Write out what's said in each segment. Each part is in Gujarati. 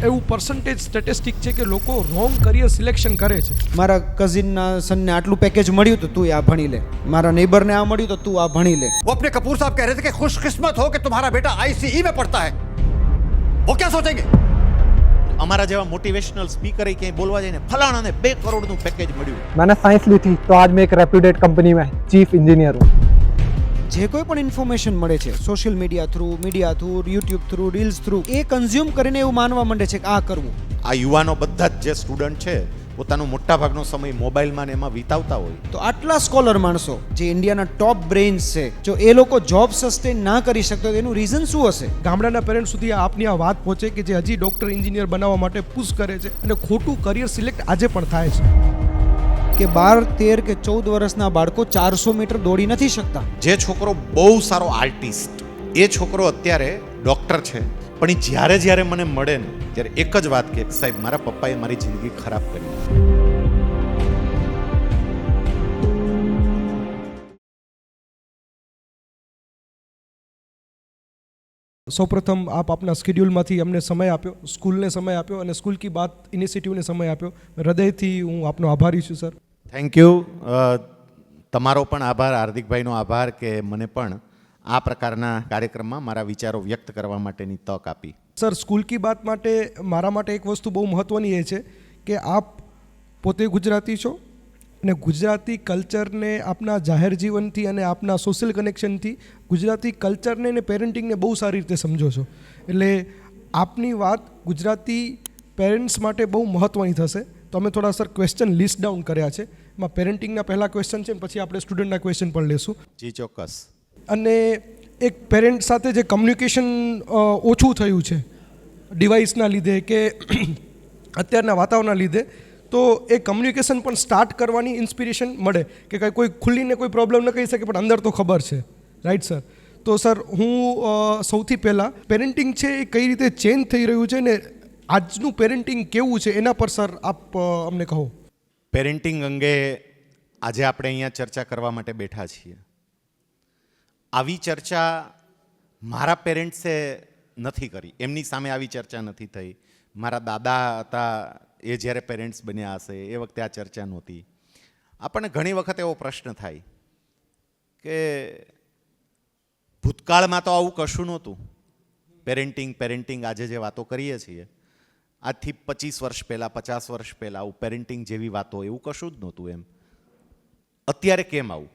એવું પર્સન્ટેજ સ્ટેટિસ્ટિક છે કે લોકો રોંગ કરિયર સિલેક્શન કરે છે. મારા કઝિનના સનને આટલું પેકેજ મળ્યું તો તું આ ભણી લે, મારા નેબરને આ મળ્યું તો તું આ ભણી લે. वो अपने कपूर साहब कह रहे थे कि खुशकिस्मत हो कि तुम्हारा बेटा आईसीई में पढ़ता है. वो क्या सोचेंगे? અમારા જેવા મોટિવેશનલ સ્પીકર ક્યાંય બોલવા જઈને ફલાણાને 2 કરોડનું પેકેજ મળ્યું. मैंने साइंस ली थी तो आज मैं एक रेप्यूटेड कंपनी में चीफ इंजीनियर हूँ. જે કોઈ પણ ઇન્ફોર્મેશન મળે છે social media through, YouTube through, reels through, એ કન્ઝ્યુમ કરીને એવું માનવા માંડે છે કે આ કરવું. આ યુવાનો બધા જ જે સ્ટુડન્ટ છે પોતાનો મોટા ભાગનો સમય મોબાઈલમાં ને એમાં વિતાવતા હોય. તો આટલા સ્કોલર માણસો જે ઇન્ડિયાના ટોપ બ્રેઇન્સ છે, જો એ લોકો જોબ સસ્ટેન ના કરી શકતો તો એનું રીઝન શું હશે? ગામડાના પેરેન્ટ સુધી આપની આ વાત પહોંચે કે જે હજી ડૉક્ટર એન્જિનિયર બનાવવા માટે પુશ કરે છે અને ખોટું કરિયર સિલેક્ટ આજે પણ થાય છે. કે 12, 13 કે 14 વર્ષના બાળકો 400 મીટર દોડી નથી શકતા. જે છોકરો બહુ સારો આર્ટિસ્ટ, એ છોકરો અત્યારે ડૉક્ટર છે, પણ એ જ્યારે મને મળે ને ત્યારે એક જ વાત કે સાહેબ મારા પપ્પાએ મારી જિંદગી ખરાબ કરી. સૌપ્રથમ આપ આપના સ્કેડ્યુલમાંથી અમને સમય આપ્યો, સ્કૂલને સમય આપ્યો અને સ્કૂલ કી બાત ઇનિશિયેટિવને સમય આપ્યો. હૃદયથી હું આપનો આભારી છું સર. Thank you. તમારો પણ આભાર, હાર્દિકભાઈનો આભાર કે મને પણ આ પ્રકારના કાર્યક્રમમાં મારા વિચારો વ્યક્ત કરવા માટેની તક આપી. સર, સ્કૂલ કી બાત માટે મારા માટે એક વસ્તુ બહુ મહત્ત્વની એ છે કે આપ પોતે ગુજરાતી છો અને ગુજરાતી કલ્ચરને આપના જાહેર જીવનથી અને આપના સોશિયલ કનેક્શનથી ગુજરાતી કલ્ચરને અને પેરેન્ટિંગને બહુ સારી રીતે સમજો છો. એટલે આપની વાત ગુજરાતી પેરેન્ટ્સ માટે બહુ મહત્ત્વની થશે. તો અમે થોડા સર ક્વેશ્ચન લિસ્ટ ડાઉન કર્યા છે. એમાં પેરેન્ટિંગના પહેલા ક્વેશ્ચન છે, પછી આપણે સ્ટુડન્ટના ક્વેશ્ચન પણ લેશું. જી ચોક્કસ. અને એક પેરેન્ટ સાથે જે કમ્યુનિકેશન ઓછું થયું છે ડિવાઇસના લીધે કે અત્યારના વાતાવરણના લીધે, તો એ કમ્યુનિકેશન પણ સ્ટાર્ટ કરવાની ઇન્સ્પિરેશન મળે કે કોઈ ખુલ્લીને કોઈ પ્રોબ્લેમ ન કહી શકે પણ અંદર તો ખબર છે. Right sir? તો સર, હું સૌથી પહેલાં પેરેન્ટિંગ છે એ કઈ રીતે ચેન્જ થઈ રહ્યું છે ને આજનું પેરેન્ટિંગ કેવું છે એના પર સર આપ અમને કહો. પેરેન્ટિંગ અંગે આજે આપણે અહીંયા ચર્ચા કરવા માટે બેઠા છીએ. આવી ચર્ચા મારા પેરેન્ટ્સે નથી કરી, એમની સામે આવી ચર્ચા નથી થઈ. મારા દાદા હતા એ જ્યારે પેરેન્ટ્સ બન્યા હશે એ વખતે આ ચર્ચા નહોતી. આપણને ઘણી વખત એવો પ્રશ્ન થાય કે ભૂતકાળમાં તો આવું કશું નહોતું. પેરેન્ટિંગ આજે જે વાતો કરીએ છીએ આજથી 25 વર્ષ પહેલાં, 50 વર્ષ પહેલાં આવું પેરેન્ટિંગ જેવી વાતો એવું કશું જ નહોતું. એમ અત્યારે કેમ આવું?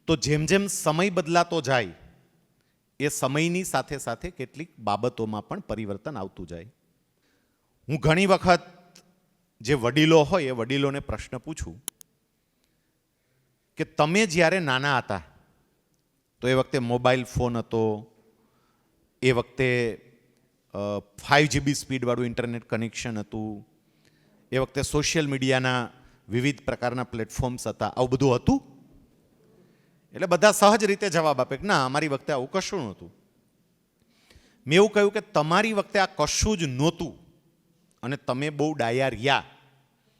તો જેમ સમય બદલાતો જાય એ સમયની સાથે સાથે કેટલીક બાબતોમાં પણ પરિવર્તન આવતું જાય. હું ઘણી વખત જે વડીલો હોય એ વડીલોને પ્રશ્ન પૂછું કે તમે જ્યારે નાના હતા તો એ વખતે મોબાઈલ ફોન હતો, એ વખતે 5GB સ્પીડવાળું ઇન્ટરનેટ કનેક્શન હતું, એ વખતે સોશિયલ મીડિયાના વિવિધ પ્રકારના પ્લેટફોર્મ્સ હતા, આવું બધું હતું? એટલે બધા સહજ રીતે જવાબ આપે કે ના, અમારી વખતે આવું કશું નહોતું. મેં એવું કહ્યું કે તમારી વખતે આ કશું જ નહોતું અને તમે બહુ ડાયા રહ્યા,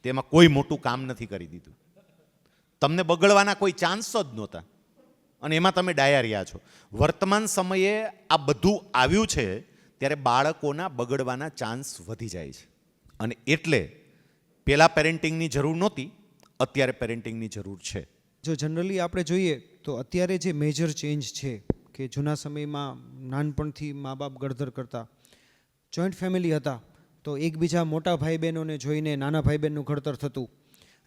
તેમાં કોઈ મોટું કામ નથી કરી દીધું. તમને બગડવાના કોઈ ચાન્સ જ નહોતા અને એમાં તમે ડાયા રહ્યા છો. વર્તમાન સમયે આ બધું આવ્યું છે ત્યારે બાળકોના બગડવાના ચાન્સ વધી જાય છે અને એટલે પહેલાં પેરેન્ટિંગની જરૂર નહોતી, અત્યારે પેરેન્ટિંગની જરૂર છે. જો જનરલી આપણે જોઈએ તો અત્યારે જે મેજર ચેન્જ છે કે જૂના સમયમાં નાનપણથી મા બાપ ગળધર કરતા, જોઈન્ટ ફેમિલી હતા તો એકબીજા મોટા ભાઈ બહેનોને જોઈને નાના ભાઈ બહેનનું ઘડતર થતું.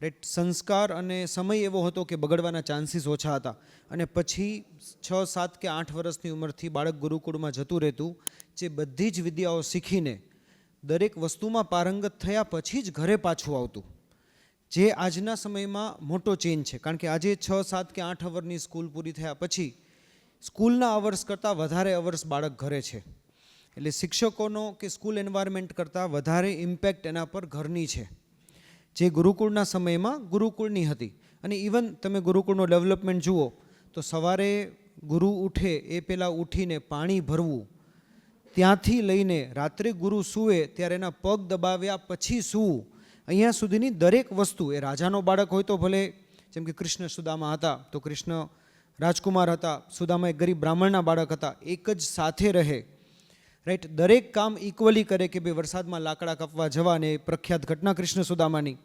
રાઈટ? સંસ્કાર અને સમય એવો હતો કે બગડવાના ચાન્સીસ ઓછા હતા. અને પછી 6, 7 કે 8 વર્ષની ઉંમરથી બાળક ગુરુકુળમાં જતું રહેતું, જે બધી જ વિદ્યાઓ શીખીને દરેક વસ્તુમાં પારંગત થયા પછી જ ઘરે પાછું આવતું. જે આજના સમયમાં મોટો ચેન્જ છે, કારણ કે આજે 6, 7 કે 8 અવરની સ્કૂલ પૂરી થયા પછી સ્કૂલના અવર્સ કરતાં વધારે અવર્સ બાળક ઘરે છે. એટલે શિક્ષકોનો કે સ્કૂલ એન્વાયરમેન્ટ કરતાં વધારે ઇમ્પેક્ટ એના પર ઘરની છે, જે ગુરુકુળના સમયમાં ગુરુકુળની હતી. અને ઇવન તમે ગુરુકુળનો ડેવલપમેન્ટ જુઓ તો સવારે ગુરુ ઉઠે એ પહેલાં ઉઠીને પાણી ભરવું, ત્યાંથી લઈને રાત્રે ગુરુ સૂવે ત્યારે એના પગ દબાવ્યા પછી સૂવું, અહીંયા સુધીની દરેક વસ્તુ, એ રાજાનો બાળક હોય તો ભલે, જેમ કે કૃષ્ણ સુદામા હતા તો કૃષ્ણ રાજકુમાર હતા, સુદામા એક ગરીબ બ્રાહ્મણના બાળક હતા, એક જ સાથે રહે. રાઈટ, દરેક કામ ઇક્વલી કરે કે ભાઈ વરસાદમાં લાકડા કાપવા જવા ને પ્રખ્યાત ઘટના કૃષ્ણ સુદામાની,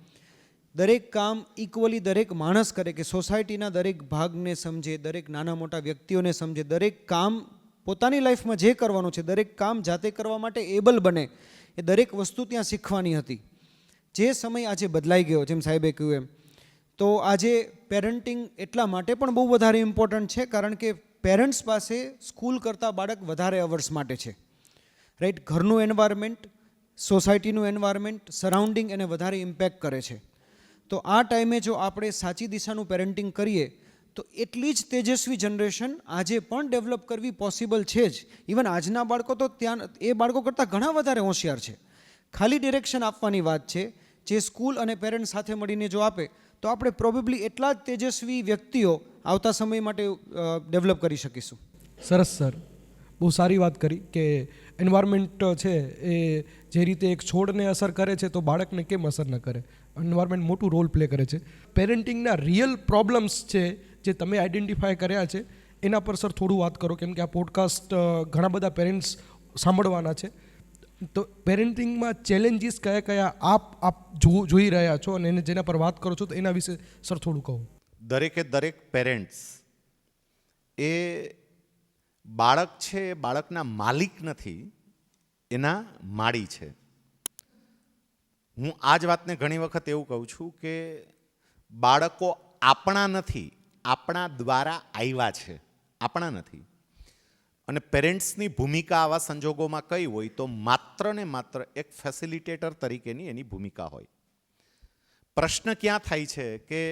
દરેક કામ ઇક્વલી દરેક માણસ કરે કે સોસાયટીના દરેક ભાગને સમજે, દરેક નાના મોટા વ્યક્તિઓને સમજે, દરેક કામ પોતાની લાઈફમાં જે કરવાનું છે દરેક કામ જાતે કરવા માટે એબલ બને, એ દરેક વસ્તુ ત્યાં શીખવાની હતી. જે સમય આજે બદલાઈ ગયો, જેમ સાહેબે કહ્યું એમ, તો આજે પેરેન્ટિંગ એટલા માટે પણ બહુ વધારે ઇમ્પોર્ટન્ટ છે કારણ કે પેરેન્ટ્સ પાસે સ્કૂલ કરતાં બાળક વધારે અવર્સ માટે છે. રાઈટ, ઘરનું એન્વાયરમેન્ટ, સોસાયટીનું એન્વાયરમેન્ટ, સરાઉન્ડિંગ એને વધારે ઇમ્પેક્ટ કરે છે. તો આ ટાઈમે જો આપણે સાચી દિશાનું પેરેન્ટિંગ કરીએ તો એટલી જ તેજસ્વી જનરેશન આજે પણ ડેવલપ કરવી પોસિબલ છે જ. ઇવન આજના બાળકો તો ત્યાં એ બાળકો કરતાં ઘણા વધારે હોશિયાર છે. ખાલી ડિરેક્શન આપવાની વાત છે, જે સ્કૂલ અને પેરેન્ટ્સ સાથે મળીને જો આપે તો આપણે પ્રોબેબલી એટલા જ તેજસ્વી વ્યક્તિઓ આવતા સમય માટે ડેવલપ કરી શકીશું. સરસ સર, બહુ સારી વાત કરી કે એન્વાયરમેન્ટ છે એ જે રીતે એક છોડને અસર કરે છે તો બાળકને કેમ અસર ન કરે. એન્વાયરમેન્ટ મોટું રોલ પ્લે કરે છે. પેરેન્ટિંગના રિયલ પ્રોબ્લેમ્સ છે જે તમે આઈડેન્ટિફાય કર્યા છે એના પર સર થોડું વાત કરો, કેમ કે આ પોડકાસ્ટ ઘણા બધા પેરેન્ટ્સ સાંભળવાના છે. તો પેરેન્ટિંગમાં ચેલેન્જીસ કયા કયા આપ જોઈ રહ્યા છો અને એને જેના પર વાત કરો છો તો એના વિશે સર થોડું કહો. દરેક પેરેન્ટ્સ એ બાળક છે એ બાળકના માલિક નથી, એના માળી છે. હું આ જ વાતને ઘણી વખત એવું કહું છું કે બાળકો આપણા નથી, આપણા દ્વારા આવ્યા છે, આપણા નથી. અને પેરેન્ટ્સની ભૂમિકા આવા સંજોગોમાં કઈ હોય તો માત્ર ને માત્ર એક ફેસિલિટેટર તરીકેની એની ભૂમિકા હોય. પ્રશ્ન ક્યાં થાય છે કે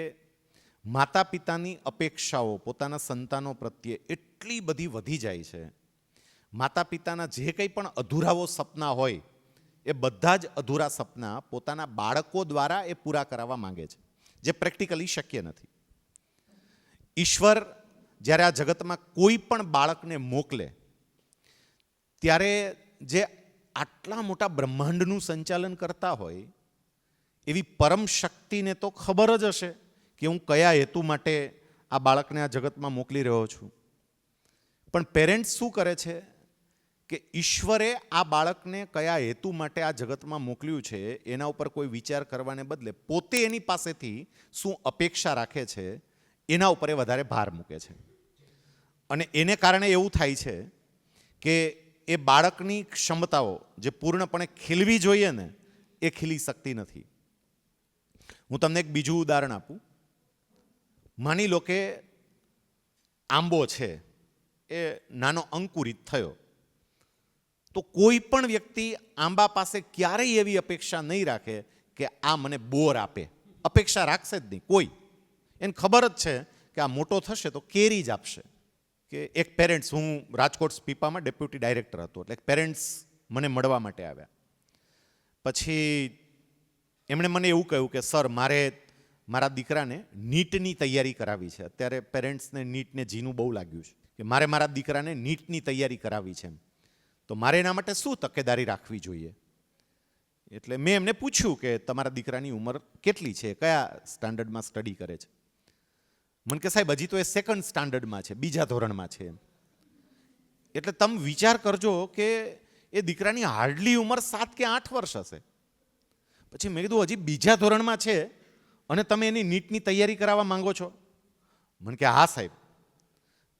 માતા પિતાની અપેક્ષાઓ પોતાના સંતાનો પ્રત્યે એટલી બધી વધી જાય છે. માતા પિતાના જે કંઈ પણ અધૂરાઓ સપના હોય એ બધા જ અધૂરા સપના પોતાના બાળકો દ્વારા એ પૂરા કરાવવા માંગે છે, જે પ્રેક્ટિકલી શક્ય નથી. ઈશ્વર જ્યારે આ જગતમાં કોઈ પણ બાળકને મોકલે ત્યારે જે આટલા મોટા બ્રહ્માંડનું સંચાલન કરતા હોય એવી પરમ શક્તિને તો ખબર જ હશે કે હું કયા હેતુ માટે આ બાળકને આ જગતમાં મોકલી રહ્યો છું. પણ પેરેન્ટ્સ શું કરે છે કે ઈશ્વરે આ બાળકને કયા હેતુ માટે આ જગતમાં મોકલ્યું છે એના ઉપર કોઈ વિચાર કરવાને બદલે પોતે એની પાસેથી શું અપેક્ષા રાખે છે એના ઉપર એ વધારે ભાર મૂકે છે. અને એને કારણે એવું થાય છે કે એ બાળકની ક્ષમતાઓ જે પૂર્ણપણે ખીલવી જોઈએ ને એ ખીલી શકતી નથી. હું તમને એક બીજું ઉદાહરણ આપું. માની લો કે આંબો છે એ નાનો અંકુરિત થયો, તો કોઈ પણ વ્યક્તિ આંબા પાસે ક્યારેય એવી અપેક્ષા નહીં રાખે કે આ મને બોર આપે. અપેક્ષા રાખશે જ નહીં કોઈ. એને ખબર જ છે કે આ મોટો થશે તો કેરી જ આપશે. કે એક પેરેન્ટ્સ, હું રાજકોટ સ્પીપામાં ડેપ્યુટી ડાયરેક્ટર હતો, એટલે એક પેરેન્ટ્સ મને મળવા માટે આવ્યા. પછી એમણે મને એવું કહ્યું કે સર મારે મારા દીકરાને નીટની તૈયારી કરાવી છે. અત્યારે પેરેન્ટ્સને નીટને જીનું બહુ લાગ્યું છે કે મારે મારા દીકરાને નીટની તૈયારી કરાવી છે, તો મારે એના માટે શું તકેદારી રાખવી જોઈએ. એટલે મેં એમને પૂછ્યું કે તમારા દીકરાની ઉંમર કેટલી છે, કયા સ્ટાન્ડર્ડમાં સ્ટડી કરે છે. મને કે સાહેબ હજી તો એ સેકન્ડ સ્ટાન્ડર્ડમાં છે, બીજા ધોરણમાં છે. એટલે તમે વિચાર કરજો કે એ દીકરાની હાર્ડલી ઉંમર 7 કે 8 વર્ષ હશે. પછી મેં કીધું હજી બીજા ધોરણમાં છે અને તમે એની નીટની તૈયારી કરાવવા માંગો છો? મને કે હા સાહેબ.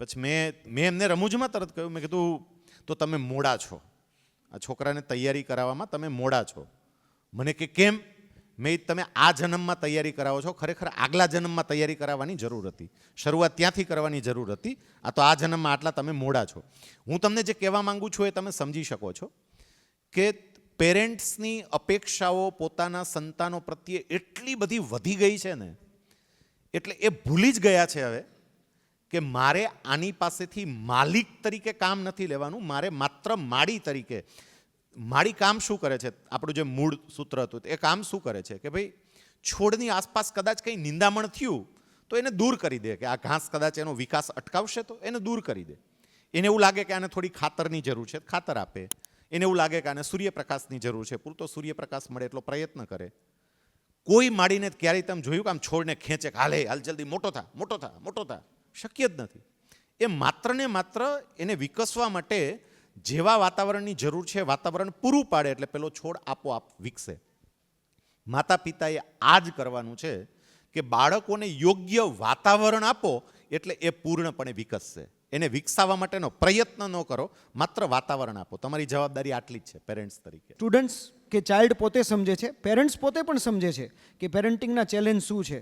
પછી મેં એમને રમૂજમાં તરત કહ્યું, મેં કીધું તો તમે મોડા છો, આ છોકરાને તૈયારી કરાવવામાં તમે મોડા છો. મને કે કેમ? મેં તમે આ જન્મમાં તૈયારી કરાવો છો, ખરેખર આગલા જન્મમાં તૈયારી કરાવવાની જરૂર હતી, શરૂઆત ત્યાંથી કરવાની જરૂર હતી. આ તો આ જન્મમાં આટલા તમે મોડા છો. હું તમને જે કહેવા માંગુ છું એ તમે સમજી શકો છો કે પેરેન્ટ્સની અપેક્ષાઓ પોતાના સંતાનો પ્રત્યે એટલી બધી વધી ગઈ છે ને, એટલે એ ભૂલી જ ગયા છે હવે કે મારે આની પાસેથી માલિક તરીકે કામ નથી લેવાનું, મારે માત્ર માળી તરીકે. માળી કામ શું કરે છે? આપણું જે મૂળ સૂત્ર હતું એ કામ શું કરે છે કે ભાઈ છોડની આસપાસ કદાચ કંઈ નિંદામણ થયું તો એને દૂર કરી દે, કે આ ઘાસ કદાચ એનો વિકાસ અટકાવશે તો એને દૂર કરી દે. એને એવું લાગે કે આને થોડી ખાતરની જરૂર છે, ખાતર આપે. એને એવું લાગે કે આને સૂર્યપ્રકાશની જરૂર છે, પૂરતો સૂર્યપ્રકાશ મળે એટલો પ્રયત્ન કરે. કોઈ માળીને ક્યારેય તમે જોયું કે આમ છોડને ખેંચે કે હાલ જલ્દી મોટો થા, મોટો થા, મોટો થા? શક્ય જ નથી. એ માત્ર ને માત્ર એને વિકસવા માટે જેવા વાતાવરણની જરૂર છે વાતાવરણ પૂરું પાડે એટલે પેલો છોડ આપોઆપ વિકસે. માતા પિતાએ આ જ કરવાનું છે કે બાળકોને યોગ્ય વાતાવરણ આપો એટલે એ પૂર્ણપણે વિકસશે. એને વિકસાવવા માટેનો પ્રયત્ન ન કરો, માત્ર વાતાવરણ આપો. તમારી જવાબદારી આટલી જ છે પેરેન્ટ્સ તરીકે. સ્ટુડન્ટ્સ કે ચાઇલ્ડ પોતે સમજે છે, પેરેન્ટ્સ પોતે પણ સમજે છે કે પેરેન્ટિંગના ચેલેન્જ શું છે,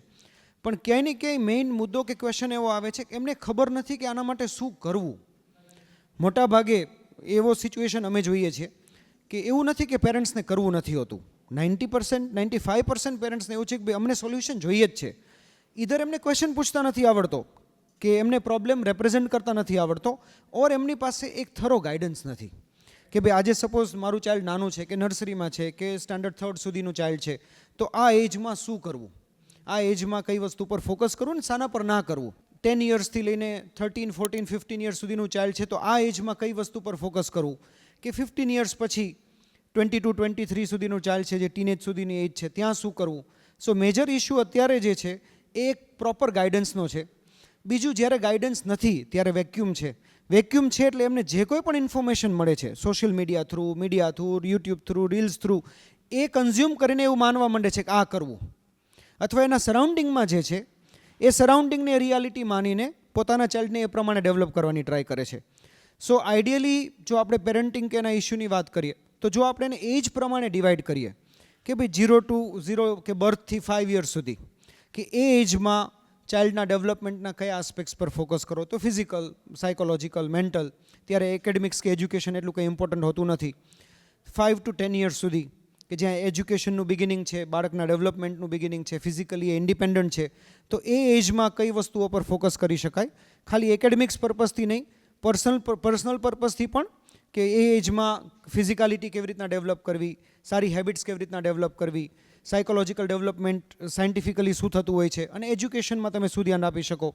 પણ ક્યાંય ને ક્યાંય મેઇન મુદ્દો કે ક્વેશ્ચન એવો આવે છે કે એમને ખબર નથી કે આના માટે શું કરવું. મોટા ભાગે એવો સિચ્યુએશન અમે જોઈએ છીએ કે એવું નથી કે પેરેન્ટ્સને કરવું નથી હોતું. 90% 95% પેરેન્ટ્સને એવું છે કે ભાઈ અમને સોલ્યુશન જોઈએ જ છે. ઈધર એમને ક્વેશ્ચન પૂછતા નથી આવડતો, કે એમને પ્રોબ્લેમ રેપ્રેઝન્ટ કરતા નથી આવડતો, ઓર એમની પાસે એક થરો ગાઈડન્સ નથી કે ભાઈ આજે સપોઝ મારું ચાઇલ્ડ નાનું છે કે નર્સરીમાં છે કે સ્ટાન્ડર્ડ 3rd સુધીનું ચાઇલ્ડ છે, તો આ એજમાં શું કરવું, આ એજમાં કઈ વસ્તુ પર ફોકસ કરવું ને શાના પર ના કરવું. 10 યર્સથી લઈને 13, 14, 15 યર્સ સુધીનું ચાઇલ્ડ છે, તો આ એજમાં કઈ વસ્તુ પર ફોકસ કરવું, કે 15 યર્સ પછી 22, 23 સુધીનું ચાઇલ્ડ છે જે ટીનેજ સુધીની એજ છે ત્યાં શું કરવું. સો મેજર ઇશ્યુ અત્યારે જે છે એ એક પ્રોપર ગાઈડન્સનો છે. બીજું, જ્યારે ગાઈડન્સ નથી ત્યારે વેક્યુમ છે. વેક્યુમ છે એટલે એમને જે કોઈ પણ ઇન્ફોર્મેશન મળે છે social media through, YouTube through, reels through, એ કન્ઝ્યુમ કરીને એવું માનવા માંડે છે કે આ કરવું, અથવા એના સરાઉન્ડિંગમાં જે છે એ સરાઉન્ડિંગને રિયાલિટી માનીને પોતાના ચાઇલ્ડને એ પ્રમાણે ડેવલપ કરવાની ટ્રાય કરે છે. સો આઈડિયલી જો આપણે પેરેન્ટિંગ કે એના ઇશ્યુની વાત કરીએ તો જો આપણે એને એજ પ્રમાણે ડિવાઈડ કરીએ કે ભાઈ 0 to 0 કે બર્થથી 5 યર્સ સુધી કે એ એજમાં ચાઇલ્ડના ડેવલપમેન્ટના કયા આસ્પેક્ટ્સ પર ફોકસ કરો, તો ફિઝિકલ, સાયકોલોજીકલ, મેન્ટલ, ત્યારે એકેડેમિક્સ કે એજ્યુકેશન એટલું કંઈ ઇમ્પોર્ટન્ટ હોતું નથી. 5 to 10 યર્સ સુધી કે જ્યાં એજ્યુકેશનનું બિગિનિંગ છે, બાળકના ડેવલપમેન્ટનું બિગિનિંગ છે, ફિઝિકલી એ ઇન્ડિપેન્ડન્ટ છે, તો એ એજમાં કઈ વસ્તુઓ પર ફોકસ કરી શકાય. ખાલી એકેડેમિક્સ પર્પઝથી નહીં, પર્સનલ પર્પઝથી પણ, કે એ એજમાં ફિઝિકાલિટી કેવી રીતના ડેવલપ કરવી, સારી હેબિટ્સ કેવી રીતના ડેવલપ કરવી, સાયકોલોજીકલ ડેવલપમેન્ટ સાયન્ટિફિકલી શું થતું હોય છે, અને એજ્યુકેશનમાં તમે શું ધ્યાન આપી શકો.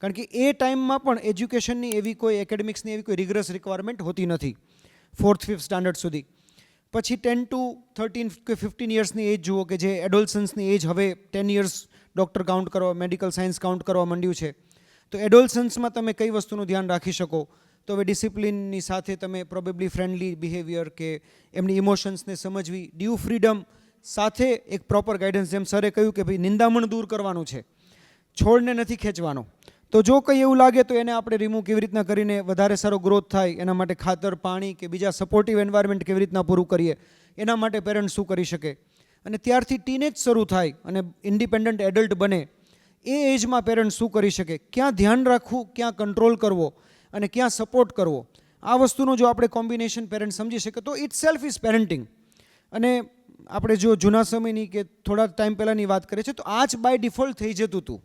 કારણ કે એ ટાઈમમાં પણ એજ્યુકેશનની એવી કોઈ એકેડેમિક્સની એવી કોઈ રિગરસ રિક્વાયરમેન્ટ હોતી નથી 4th, 5th સ્ટાન્ડર્ડ સુધી. પછી 10 to 13 કે 15 યર્સની એજ જુઓ કે જે એડોલસન્સની એજ હવે 10 યર્સ ડૉક્ટર કાઉન્ટ કરવા, મેડિકલ સાયન્સ કાઉન્ટ કરવા માંડ્યું છે. તો એડોલસન્સમાં તમે કઈ વસ્તુનું ધ્યાન રાખી શકો, તો હવે ડિસિપ્લિનની સાથે તમે પ્રોબેબલી ફ્રેન્ડલી બિહેવિયર કે એમની ઇમોશન્સને સમજવી, ડ્યુ ફ્રીડમ સાથે એક પ્રોપર ગાઈડન્સ. જેમ સરે કહ્યું કે ભાઈ નિંદામણ દૂર કરવાનું છે, છોડને નથી ખેંચવાનો. તો જો કંઈ એવું લાગે તો એને આપણે રિમૂવ કેવી રીતના કરીને વધારે સારો ગ્રોથ થાય એના માટે ખાતર, પાણી કે બીજા સપોર્ટિવ એન્વાયરમેન્ટ કેવી રીતના પૂરું કરીએ, એના માટે પેરેન્ટ્સ શું કરી શકે. અને ત્યારથી ટીનેજ શરૂ થાય અને ઇન્ડિપેન્ડન્ટ એડલ્ટ બને એ એજમાં પેરેન્ટ્સ શું કરી શકે, ક્યાં ધ્યાન રાખવું, ક્યાં કંટ્રોલ કરવો અને ક્યાં સપોર્ટ કરવો. આ વસ્તુનું જો આપણે કોમ્બિનેશન પેરેન્ટ્સ સમજી શકે તો ઇટ સેલ્ફ ઇઝ પેરેન્ટિંગ. અને આપણે જો જૂના સમયની કે થોડા ટાઈમ પહેલાંની વાત કરીએ છીએ તો આ જ બાય ડિફોલ્ટ થઈ જતું હતું,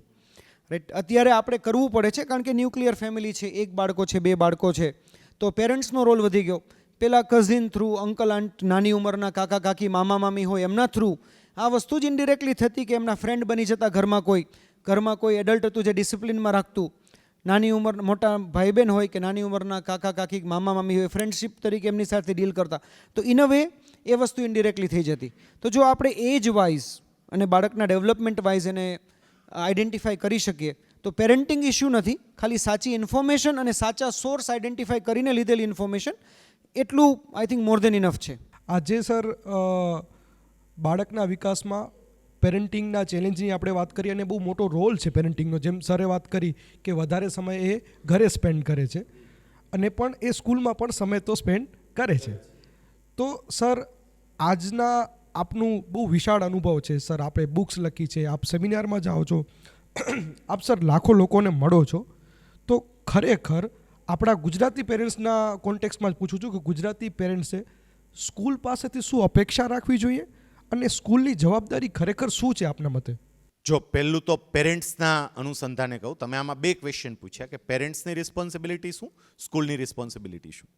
રાઈટ. અત્યારે આપણે કરવું પડે છે કારણ કે ન્યુક્લિયર ફેમિલી છે, 1 બાળકો છે, 2 બાળકો છે, તો પેરેન્ટ્સનો રોલ વધી ગયો. પહેલાં કઝિન થ્રુ, અંકલ આંટ, નાની ઉંમરના કાકા કાકી, મામા મામી હોય એમના થ્રુ આ વસ્તુ જ ઇનડિરેક્ટલી થતી કે એમના ફ્રેન્ડ બની જતા. ઘરમાં કોઈ એડલ્ટ હતું જે ડિસિપ્લિનમાં રાખતું, નાની ઉંમર મોટા ભાઈ બહેન હોય કે નાની ઉંમરના કાકા કાકી, મામા મામી હોય, ફ્રેન્ડશિપ તરીકે એમની સાથે ડીલ કરતા. તો ઇન અ વે એ વસ્તુ ઇનડિરેક્ટલી થઈ જતી. તો જો આપણે એજ વાઇઝ અને બાળકના ડેવલપમેન્ટ વાઇઝ એને આઈડેન્ટિફાઈ કરી શકીએ તો પેરેન્ટિંગ ઇશ્યુ નથી, ખાલી સાચી ઇન્ફોર્મેશન અને સાચા સોર્સ આઈડેન્ટિફાઈ કરીને લીધેલી ઇન્ફોર્મેશન, એટલું I think more then enough છે. આજે સર બાળકના વિકાસમાં પેરેન્ટિંગના ચેલેન્જની આપણે વાત કરીએ અને બહુ મોટો રોલ છે પેરેન્ટિંગનો. જેમ સરે વાત કરી કે વધારે સમય એ ઘરે સ્પેન્ડ કરે છે અને પણ એ સ્કૂલમાં પણ સમય તો સ્પેન્ડ કરે છે. તો સર આજના આપનું બહુ વિશાળ અનુભવ છે સર, આપણે બુક્સ લખી છે, આપ સેમિનારમાં જાઓ છો, આપ સર લાખો લોકોને મળો છો, તો ખરેખર આપણા ગુજરાતી પેરેન્ટ્સના કોન્ટેક્સમાં જ પૂછું છું કે ગુજરાતી પેરેન્ટ્સે સ્કૂલ પાસેથી શું અપેક્ષા રાખવી જોઈએ અને સ્કૂલની જવાબદારી ખરેખર શું છે આપના મતે? જો પહેલું તો પેરેન્ટ્સના અનુસંધાને કહું, તમે આમાં 2 ક્વેશ્ચન પૂછ્યા કે પેરેન્ટ્સની રિસ્પોન્સિબિલિટી શું, સ્કૂલની રિસ્પોન્સિબિલિટી શું.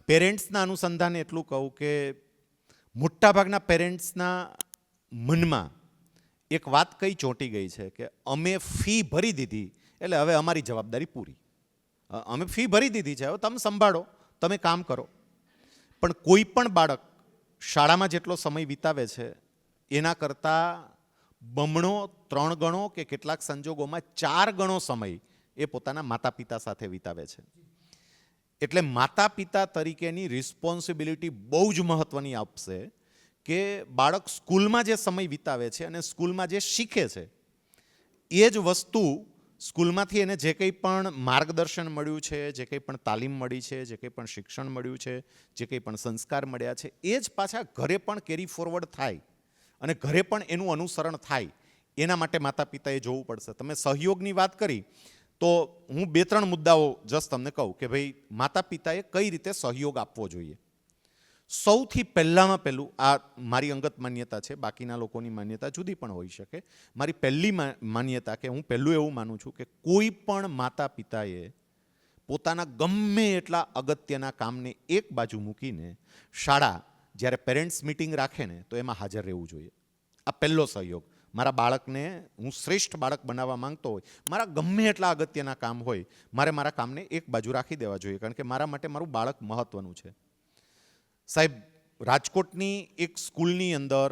પેરેન્ટ્સના અનુસંધાને એટલું કહું કે મોટાભાગના પેરેન્ટ્સના મનમાં એક વાત કઈ ચોંટી ગઈ છે કે અમે ફી ભરી દીધી એટલે હવે અમારી જવાબદારી પૂરી, અમે ફી ભરી દીધી છે, હવે તમે સંભાળો, તમે કામ કરો. પણ કોઈ પણ બાળક શાળામાં જેટલો સમય વિતાવે છે એના કરતાં બમણો, 3 ગણો કે કેટલાક સંજોગોમાં 4 ગણો સમય એ પોતાના માતા પિતા સાથે વિતાવે છે. એટલે માતા પિતા તરીકેની રિસ્પોન્સિબિલિટી બહુ જ મહત્ત્વની આપશે કે બાળક સ્કૂલમાં જે સમય વિતાવે છે અને સ્કૂલમાં જે શીખે છે એ જ વસ્તુ સ્કૂલમાંથી એને જે કંઈ પણ માર્ગદર્શન મળ્યું છે, જે કંઈ પણ તાલીમ મળી છે, જે કંઈ પણ શિક્ષણ મળ્યું છે, જે કંઈ પણ સંસ્કાર મળ્યા છે, એ જ પાછા ઘરે પણ કેરી ફોરવર્ડ થાય અને ઘરે પણ એનું અનુસરણ થાય. એના માટે માતા પિતાએ જોવું પડશે. તમે સહયોગની વાત કરી તો હું 2-3 મુદ્દાઓ જસ્ટ તમને કહું કે ભાઈ માતા પિતાએ કઈ રીતે સહયોગ આપવો જોઈએ. સૌથી પહેલામાં પહેલું, આ મારી અંગત માન્યતા છે, બાકીના લોકોની માન્યતા જુદી પણ હોઈ શકે. મારી પહેલી માન્યતા કે હું પહેલું એવું માનું છું કે કોઈ પણ માતા પિતાએ પોતાના ગમે એટલા અગત્યના કામને એક બાજુ મૂકીને શાળા જ્યારે પેરેન્ટ્સ મિટિંગ રાખે ને તો એમાં હાજર રહેવું જોઈએ. આ પહેલો સહયોગ. મારા બાળકને હું શ્રેષ્ઠ બાળક બનાવવા માંગતો હોય, મારા ગમે એટલા અગત્યના કામ હોય, મારે મારા કામને એક બાજુ રાખી દેવા જોઈએ, કારણ કે મારા માટે મારું બાળક મહત્ત્વનું છે. સાહેબ, રાજકોટની એક સ્કૂલની અંદર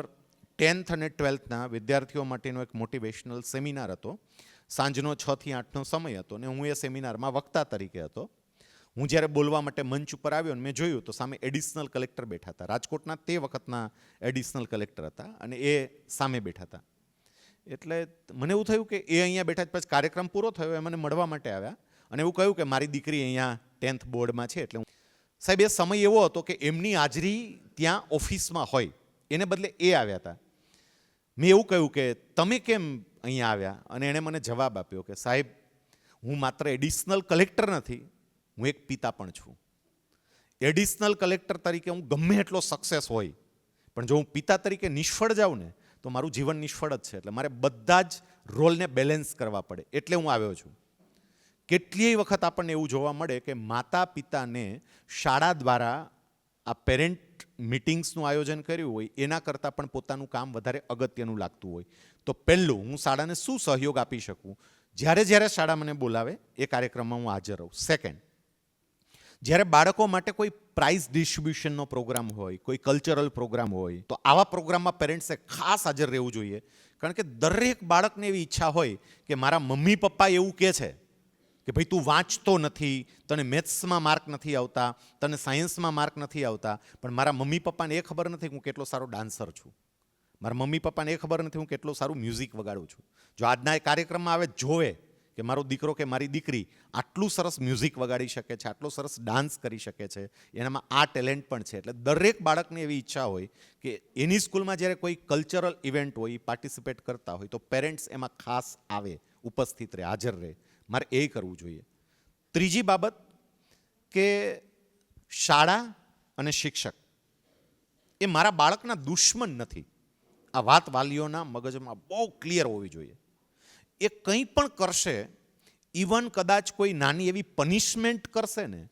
10th અને 12thના વિદ્યાર્થીઓ માટેનો એક મોટિવેશનલ સેમિનાર હતો. સાંજનો 6 થી 8નો સમય હતો ને હું એ સેમિનારમાં વક્તા તરીકે હતો. હું જ્યારે બોલવા માટે મંચ ઉપર આવ્યો ને મેં જોયું તો સામે એડિશનલ કલેક્ટર બેઠા હતા. રાજકોટના તે વખતના એડિશનલ કલેક્ટર હતા અને એ સામે બેઠા હતા. એટલે મને એવું થયું કે એ અહીંયા બેઠા, પછી કાર્યક્રમ પૂરો થયો, એ મને મળવા માટે આવ્યા અને એવું કહ્યું કે મારી દીકરી અહીંયા 10th બોર્ડમાં છે. એટલે સાહેબ, એ સમય એવો હતો કે એમની હાજરી ત્યાં ઓફિસમાં હોય, એને બદલે એ આવ્યા હતા. મેં એવું કહ્યું કે તમે કેમ અહીંયા આવ્યા? અને એણે મને જવાબ આપ્યો કે સાહેબ, હું માત્ર એડિશનલ કલેક્ટર નથી, હું એક પિતા પણ છું. એડિશનલ કલેક્ટર તરીકે હું ગમે એટલો સક્સેસ હોય, પણ જો હું પિતા તરીકે નિષ્ફળ જાઉં ને તો મારું જીવન નિષ્ફળ જ છે. એટલે મારે બધા જ રોલને બેલેન્સ કરવા પડે, એટલે હું આવ્યો છું. કેટલીય વખત આપણને એવું જોવા મળે કે માતા પિતાને શાળા દ્વારા આ પેરેન્ટ મિટિંગ્સનું આયોજન કર્યું હોય એના કરતાં પણ પોતાનું કામ વધારે અગત્યનું લાગતું હોય. તો પહેલું, હું શાળાને શું સહયોગ આપી શકું? જ્યારે જ્યારે શાળા મને બોલાવે એ કાર્યક્રમમાં હું હાજર રહું. સેકન્ડ, જ્યારે બાળકો માટે કોઈ પ્રાઇઝ ડિસ્ટ્રીબ્યુશનનો પ્રોગ્રામ હોય, કોઈ કલ્ચરલ પ્રોગ્રામ હોય, તો આવા પ્રોગ્રામમાં પેરેન્ટ્સે ખાસ હાજર રહેવું જોઈએ. કારણ કે દરેક બાળકને એવી ઈચ્છા હોય કે મારા મમ્મી પપ્પા એવું કહે છે કે ભાઈ તું વાંચતો નથી, તને મેથ્સમાં માર્ક નથી આવતા, તને સાયન્સમાં માર્ક નથી આવતા, પણ મારા મમ્મી પપ્પાને એ ખબર નથી કે હું કેટલો સારો ડાન્સર છું. મારા મમ્મી પપ્પાને એ ખબર નથી હું કેટલું સારું મ્યુઝિક વગાડું છું. જો આજના એ કાર્યક્રમમાં આવે જોવે કે મારો દીકરો કે મારી દીકરી આટલું સરસ મ્યુઝિક વગાડી શકે છે, આટલો સરસ ડાન્સ કરી શકે છે, એનામાં આ ટેલેન્ટ પણ છે. એટલે દરેક બાળકને એવી ઈચ્છા હોય કે એની સ્કૂલમાં જ્યારે કોઈ કલ્ચરલ ઇવેન્ટ હોય, પાર્ટિસિપેટ કરતા હોય, તો પેરેન્ટ્સ એમાં ખાસ આવે, ઉપસ્થિત રહે, હાજર રહે. મારે એ કરવું જોઈએ. ત્રીજી બાબત કે શાળા અને શિક્ષક એ મારા બાળકના દુશ્મન નથી. આ વાત વાલીઓના મગજમાં બહુ ક્લિયર હોવી જોઈએ. એ કંઈ પણ કરશે, ઇવન કદાચ કોઈ નાની એવી પનિશમેન્ટ કરશે ને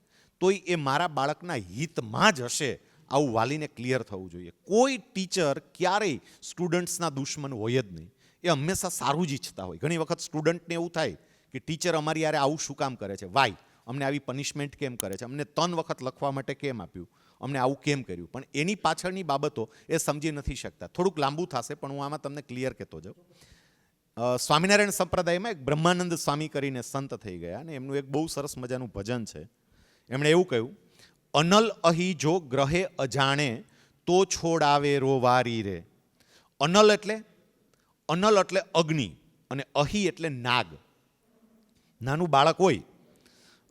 તોય એ મારા બાળકના હિતમાં જ હશે, આવું વાલીને ક્લિયર થવું જોઈએ. કોઈ ટીચર ક્યારેય સ્ટુડન્ટ્સના દુશ્મન હોય જ નહીં. એ હંમેશા સારું જ ઈચ્છતા હોય. ઘણી વખત સ્ટુડન્ટને એવું થાય કે ટીચર અમારી યારે આવું શું કામ કરે છે, વાય અમને આવી પનિશમેન્ટ કેમ કરે છે, અમને 3 વખત લખવા માટે કેમ આપ્યું, અમને આવું કેમ કર્યું. પણ એની પાછળની બાબતો એ સમજી નથી શકતા. થોડુંક લાંબુ થશે પણ હું આમાં તમને ક્લિયર કહેતો જાઉં. સ્વામિનારાયણ સંપ્રદાયમાં એક બ્રહ્માનંદ સ્વામી કરીને સંત થઈ ગયા અને એમનું એક બહુ સરસ મજાનું ભજન છે. એમણે એવું કહ્યું, અનલ અહી જો ગ્રહે અજાણે તો છોડાવે રોવારી રે. અનલ એટલે અગ્નિ અને અહી એટલે નાગ. નાનું બાળક હોય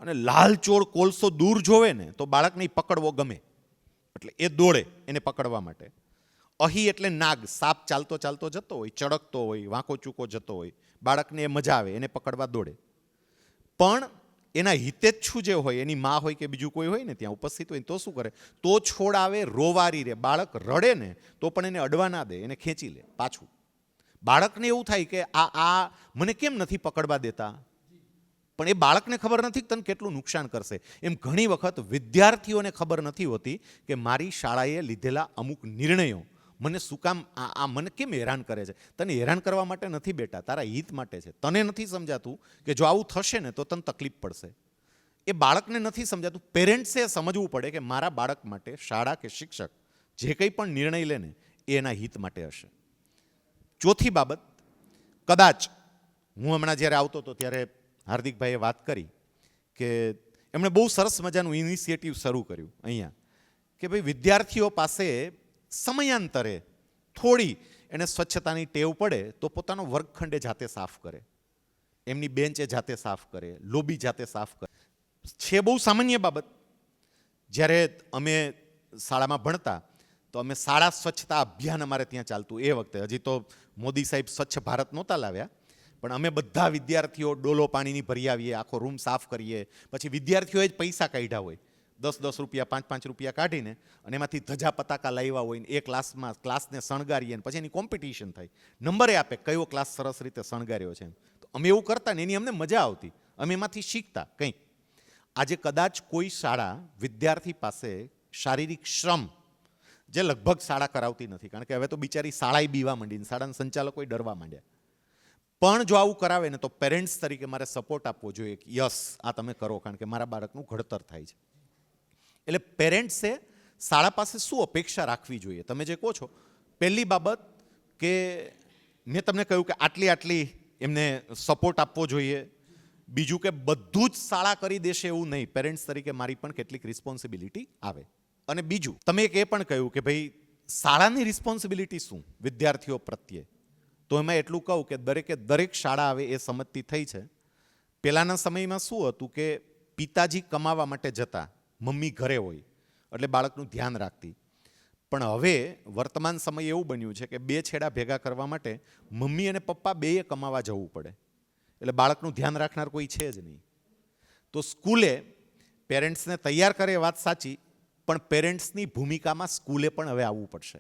અને લાલચોળ કોલસો દૂર જોવે ને તો બાળકને પકડવો ગમે, એટલે એ દોડે એને પકડવા માટે. અહી એટલે નાગ, સાપ ચાલતો ચાલતો જતો હોય, ચડકતો હોય, વાંકો ચૂકો જતો હોય, બાળકને એ મજા આવે, એને પકડવા દોડે. પણ એના હિતેચ્છુ જે હોય, એની માં હોય કે બીજું કોઈ હોય ને ત્યાં ઉપસ્થિત હોય તો શું કરે, તો છોડાવે રોવારી રે. બાળક રડે ને તો પણ એને અડવા ના દે, એને ખેંચી લે પાછું. બાળકને એવું થાય કે આ મને કેમ નથી પકડવા દેતા, પણ એ બાળકને ખબર નથી કે તને કેટલું નુકસાન કરશે. એમ ઘણી વખત વિદ્યાર્થીઓને ખબર નથી હોતી કે મારી શાળાએ લીધેલા અમુક નિર્ણયો મને શું કામ આ મને કેમ હેરાન કરે છે. તને હેરાન કરવા માટે નથી બેટા, તારા હિત માટે છે. તને નથી સમજાતું કે જો આવું થશે ને તો તને તકલીફ પડશે. એ બાળકને નથી સમજાતું. પેરેન્ટ્સે સમજવું પડે કે મારા બાળક માટે શાળા કે શિક્ષક જે કંઈ પણ નિર્ણય લે ને એ એના હિત માટે હશે. ચોથી બાબત, કદાચ હું હમણાં જ્યારે આવતો હતો ત્યારે હાર્દિકભાઈએ વાત કરી કે એમણે બહુ સરસ મજાનું ઇનિશિયેટિવ શરૂ કર્યું અહીંયા કે ભાઈ વિદ્યાર્થીઓ પાસે સમયાંતરે થોડી એને સ્વચ્છતાની ટેવ પડે તો પોતાનો વર્ગખંડ એ જાતે સાફ કરે, એમની બેન્ચ એ જાતે સાફ કરે, લોબી જાતે સાફ કરે. છે બહુ સામાન્ય બાબત. જ્યારે અમે શાળામાં ભણતા તો અમે શાળા સ્વચ્છતા અભિયાન અમારે ત્યાં ચાલતું. એ વખતે હજી તો મોદી સાહેબ સ્વચ્છ ભારત નહોતા લાવ્યા, પણ અમે બધા વિદ્યાર્થીઓ ડોલો પાણીની ભરી આવીએ, આખો રૂમ સાફ કરીએ. પછી વિદ્યાર્થીઓએ જ પૈસા કાઢ્યા હોય, 10-10 રૂપિયા 5-5 રૂપિયા કાઢીને, અને એમાંથી ધજા પતાકા લાવ્યા હોય ને એ ક્લાસને શણગારીએ ને પછી એની કોમ્પિટિશન થાય, નંબરે આપે કયો ક્લાસ સરસ રીતે શણગાર્યો છે. તો અમે એવું કરતા ને એની અમને મજા આવતી, અમે એમાંથી શીખતા કંઈક. આજે કદાચ કોઈ શાળા વિદ્યાર્થી પાસે શારીરિક શ્રમ, જે લગભગ શાળા કરાવતી નથી, કારણ કે હવે તો બિચારી શાળાએ બીવા માંડીને શાળાના સંચાલકો ડરવા માંડ્યા. પણ જો આવું કરાવે ને તો પેરેન્ટ્સ તરીકે મારે સપોર્ટ આપવો જોઈએ કે યસ આ તમે કરો, કારણ કે મારા બાળકનું ઘડતર થાય છે. એટલે પેરેન્ટ્સે શાળા પાસે શું અપેક્ષા રાખવી જોઈએ? તમે જે કહો છો, પહેલી બાબત કે મેં તમને કહ્યું કે આટલી એમને સપોર્ટ આપવો જોઈએ. બીજું કે બધું જ શાળા કરી દેશે એવું નહીં, પેરેન્ટ્સ તરીકે મારી પણ કેટલીક રિસ્પોન્સિબિલિટી આવે. અને બીજું તમે એક એ પણ કહ્યું કે ભાઈ શાળાની રિસ્પોન્સિબિલિટી શું વિદ્યાર્થીઓ પ્રત્યે, તો એમાં એટલું કહું કે દરેક શાળા આવે એ સમજતી થઈ છે. પહેલાંના સમયમાં શું હતું કે પિતાજી કમાવા માટે જતા, મમ્મી ઘરે હોય એટલે બાળકનું ધ્યાન રાખતી. પણ હવે વર્તમાન સમય એવું બન્યું છે કે બે છેડા ભેગા કરવા માટે મમ્મી અને પપ્પા બેએ કમાવા જવું પડે, એટલે બાળકનું ધ્યાન રાખનાર કોઈ છે જ નહીં. તો સ્કૂલે પેરેન્ટ્સને તૈયાર કરે એ વાત સાચી, પણ પેરેન્ટ્સની ભૂમિકામાં સ્કૂલે પણ હવે આવવું પડશે.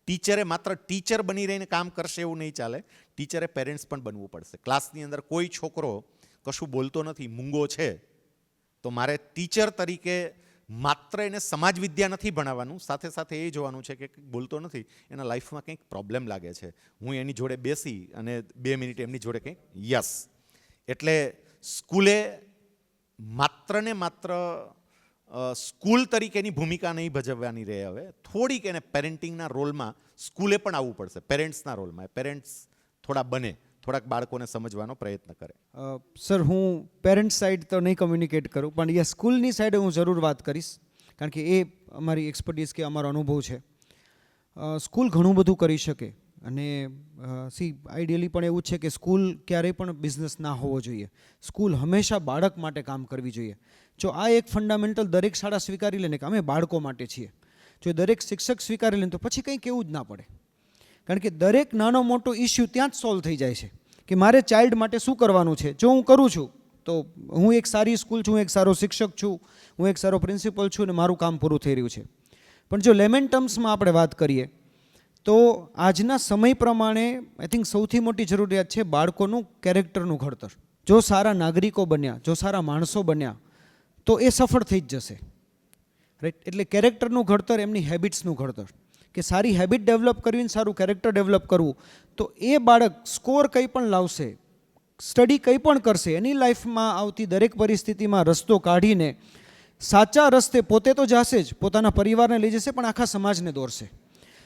ટીચરે માત્ર ટીચર બની રહીને કામ કરશે એવું નહીં ચાલે, ટીચરે પેરેન્ટ્સ પણ બનવું પડશે. ક્લાસની અંદર કોઈ છોકરો કશું બોલતો નથી, મૂંગો છે, તો મારે ટીચર તરીકે માત્ર એને સમાજ વિદ્યા નથી ભણાવવાનું, સાથે સાથે એ જોવાનું છે કે બોલતો નથી, એના લાઈફમાં કંઈક પ્રોબ્લેમ લાગે છે, હું એની જોડે બેસી અને 2 મિનિટ એમની જોડે કંઈક યસ. એટલે સ્કૂલે માત્ર ને માત્ર સ્કૂલ તરીકેની ભૂમિકા નહીં ભજવવાની રહે, હવે થોડીક એને પેરેન્ટિંગના રોલમાં સ્કૂલે પણ આવવું પડશે, પેરેન્ટ્સના રોલમાં. પેરેન્ટ્સ થોડા બને, થોડાક બાળકોને સમજવાનો પ્રયત્ન કરે. સર, હું પેરેન્ટ્સ સાઈડ તો નહીં કમ્યુનિકેટ કરું, પણ એ સ્કૂલની સાઈડે હું જરૂર વાત કરીશ, કારણ કે એ અમારી એક્સપર્ટીઝ કે અમારો અનુભવ છે. સ્કૂલ ઘણું બધું કરી શકે, અને આઈડિયલી પણ એવું છે કે સ્કૂલ ક્યારેય પણ બિઝનેસ ના હોવો જોઈએ. સ્કૂલ હંમેશા બાળક માટે કામ કરવી જોઈએ. જો આ એક ફંડામેન્ટલ દરેક શાળા સ્વીકારી લે ને કે અમે બાળકો માટે છીએ, જો દરેક શિક્ષક સ્વીકારી લે તો પછી કંઈ કહેવું જ ના પડે, કારણ કે દરેક નાનો મોટો ઇસ્યુ ત્યાં જ સોલ્વ થઈ જાય છે કે મારે ચાઇલ્ડ માટે શું કરવાનું છે. જો હું કરું છું તો હું એક સારી સ્કૂલ છું, હું એક સારો શિક્ષક છું, હું એક સારો પ્રિન્સિપલ છું, અને મારું કામ પૂરું થઈ રહ્યું છે. પણ જો લેમેન ટર્મ્સમાં આપણે વાત કરીએ તો આજના સમય પ્રમાણે આઈ થિંક સૌથી મોટી જરૂરિયાત છે બાળકોનું કેરેક્ટરનું ઘડતર. જો સારા નાગરિકો બન્યા, જો સારા માણસો બન્યા, તો એ સફળ થઈ જ જશે, રાઈટ. એટલે કેરેક્ટરનું ઘડતર, એમની હેબિટ્સનું ઘડતર, કે સારી હેબિટ ડેવલપ કરવી, સારું કેરેક્ટર ડેવલપ કરવું, તો એ બાળક સ્કોર કંઈ પણ લાવશે, સ્ટડી કંઈ પણ કરશે, એની લાઈફમાં આવતી દરેક પરિસ્થિતિમાં રસ્તો કાઢીને સાચા રસ્તે પોતે તો જશે જ, પોતાના પરિવારને લઈ જશે, પણ આખા સમાજને દોરશે.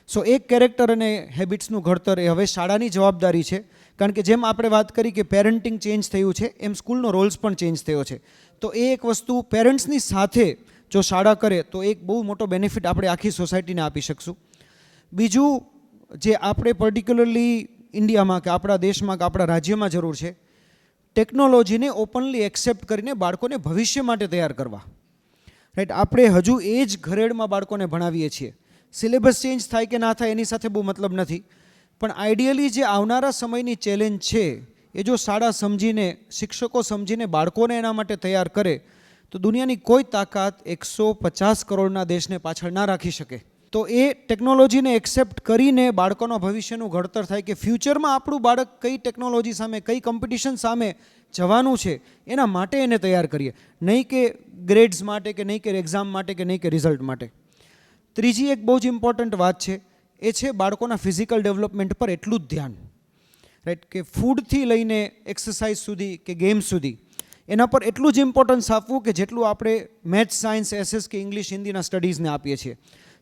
સો એક કેરેક્ટર અને હેબિટ્સનું ઘડતર એ હવે શાળાની જવાબદારી છે, કારણ કે જેમ આપણે વાત કરી કે પેરેન્ટિંગ ચેન્જ થયું છે, એમ સ્કૂલનો રોલ્સ પણ ચેન્જ થયો છે. તો એ એક વસ્તુ પેરેન્ટ્સની સાથે જો શાળા કરે તો એક બહુ મોટો બેનિફિટ આપણે આખી સોસાયટીને આપી શકશું. બીજું જે આપણે પર્ટિક્યુલરલી ઇન્ડિયામાં કે આપણા દેશમાં કે આપણા રાજ્યમાં જરૂર છે, ટેકનોલોજીને ઓપનલી એક્સેપ્ટ કરીને બાળકોને ભવિષ્ય માટે તૈયાર કરવા, રાઈટ. આપણે હજુ એ જ ઘરેડમાં બાળકોને ભણાવીએ છીએ. સિલેબસ ચેન્જ થાય કે ના થાય એની સાથે બહુ મતલબ નથી, પણ આઈડિયલી જે આવનારા સમયની ચેલેન્જ છે એ જો શાળા સમજીને, શિક્ષકો સમજીને બાળકોને એના માટે તૈયાર કરે તો દુનિયાની કોઈ તાકાત 150 કરોડના દેશને પાછળ ના રાખી શકે. તો એ ટેકનોલોજીને એક્સેપ્ટ કરીને બાળકોના ભવિષ્યનું ઘડતર થાય કે ફ્યુચરમાં આપણું બાળક કઈ ટેકનોલોજી સામે, કઈ કોમ્પિટિશન સામે જવાનું છે, એના માટે એને તૈયાર કરીએ, નહીં કે ગ્રેડ્સ માટે, કે નહીં કે એક્ઝામ માટે, કે નહીં કે રિઝલ્ટ માટે. ત્રીજી એક બહુ જ ઇમ્પોર્ટન્ટ વાત છે, એ છે બાળકોના ફિઝિકલ ડેવલપમેન્ટ પર એટલું જ ધ્યાન, રાઈટ. કે ફૂડથી લઈને એક્સરસાઇઝ સુધી કે ગેમ્સ સુધી એના પર એટલું જ ઇમ્પોર્ટન્સ આપવું કે જેટલું આપણે મેથ્સ, સાયન્સ, એસએસ કે ઇંગ્લિશ, હિન્દીના સ્ટડીઝને આપીએ છીએ.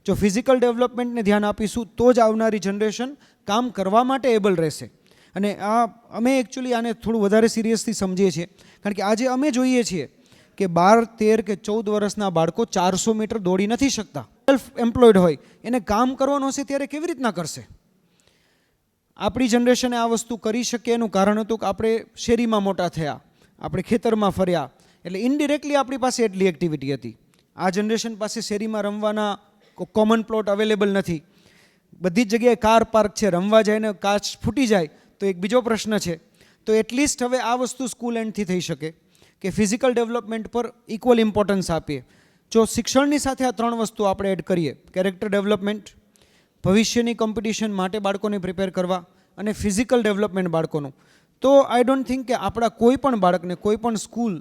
જો ફિઝિકલ ડેવલપમેન્ટને ધ્યાન આપીશું તો જ આવનારી જનરેશન કામ કરવા માટે એબલ રહેશે. અને અમે એકચ્યુઅલી આને થોડું વધારે સિરિયસલી સમજીએ છીએ, કારણ કે આજે અમે જોઈએ છીએ કે 12, 13 કે 14 વર્ષના બાળકો 400 મીટર દોડી નથી શકતા. સેલ્ફ એમ્પ્લોયડ હોય, એને કામ કરવાનું હશે ત્યારે કેવી રીતના કરશે? આપણી જનરેશને આ વસ્તુ કરી શકે એનું કારણ હતું કે આપણે શેરીમાં મોટા થયા, આપણે ખેતરમાં ફર્યા, એટલે ઇનડિરેક્ટલી આપણી પાસે એટલી એક્ટિવિટી હતી. આ જનરેશન પાસે શેરીમાં રમવાના કોમન પ્લોટ અવેલેબલ નથી. બધી જ જગ્યાએ કાર પાર્ક છે, રમવા જાય ને કાચ ફૂટી જાય તો એક બીજો પ્રશ્ન છે. તો એટલીસ્ટ હવે આ વસ્તુ સ્કૂલ એન્ડથી થઈ શકે કે ફિઝિકલ ડેવલપમેન્ટ પર ઇક્વલ ઇમ્પોર્ટન્સ આપીએ. જો શિક્ષણની સાથે આ 3 વસ્તુ આપણે એડ કરીએ, કેરેક્ટર ડેવલપમેન્ટ, ભવિષ્યની કોમ્પિટિશન માટે બાળકોને પ્રિપેર કરવા, અને ફિઝિકલ ડેવલપમેન્ટ બાળકોનું, તો આઈ ડોન્ટ થિંક કે આપણા કોઈ પણ બાળકને, કોઈ પણ સ્કૂલ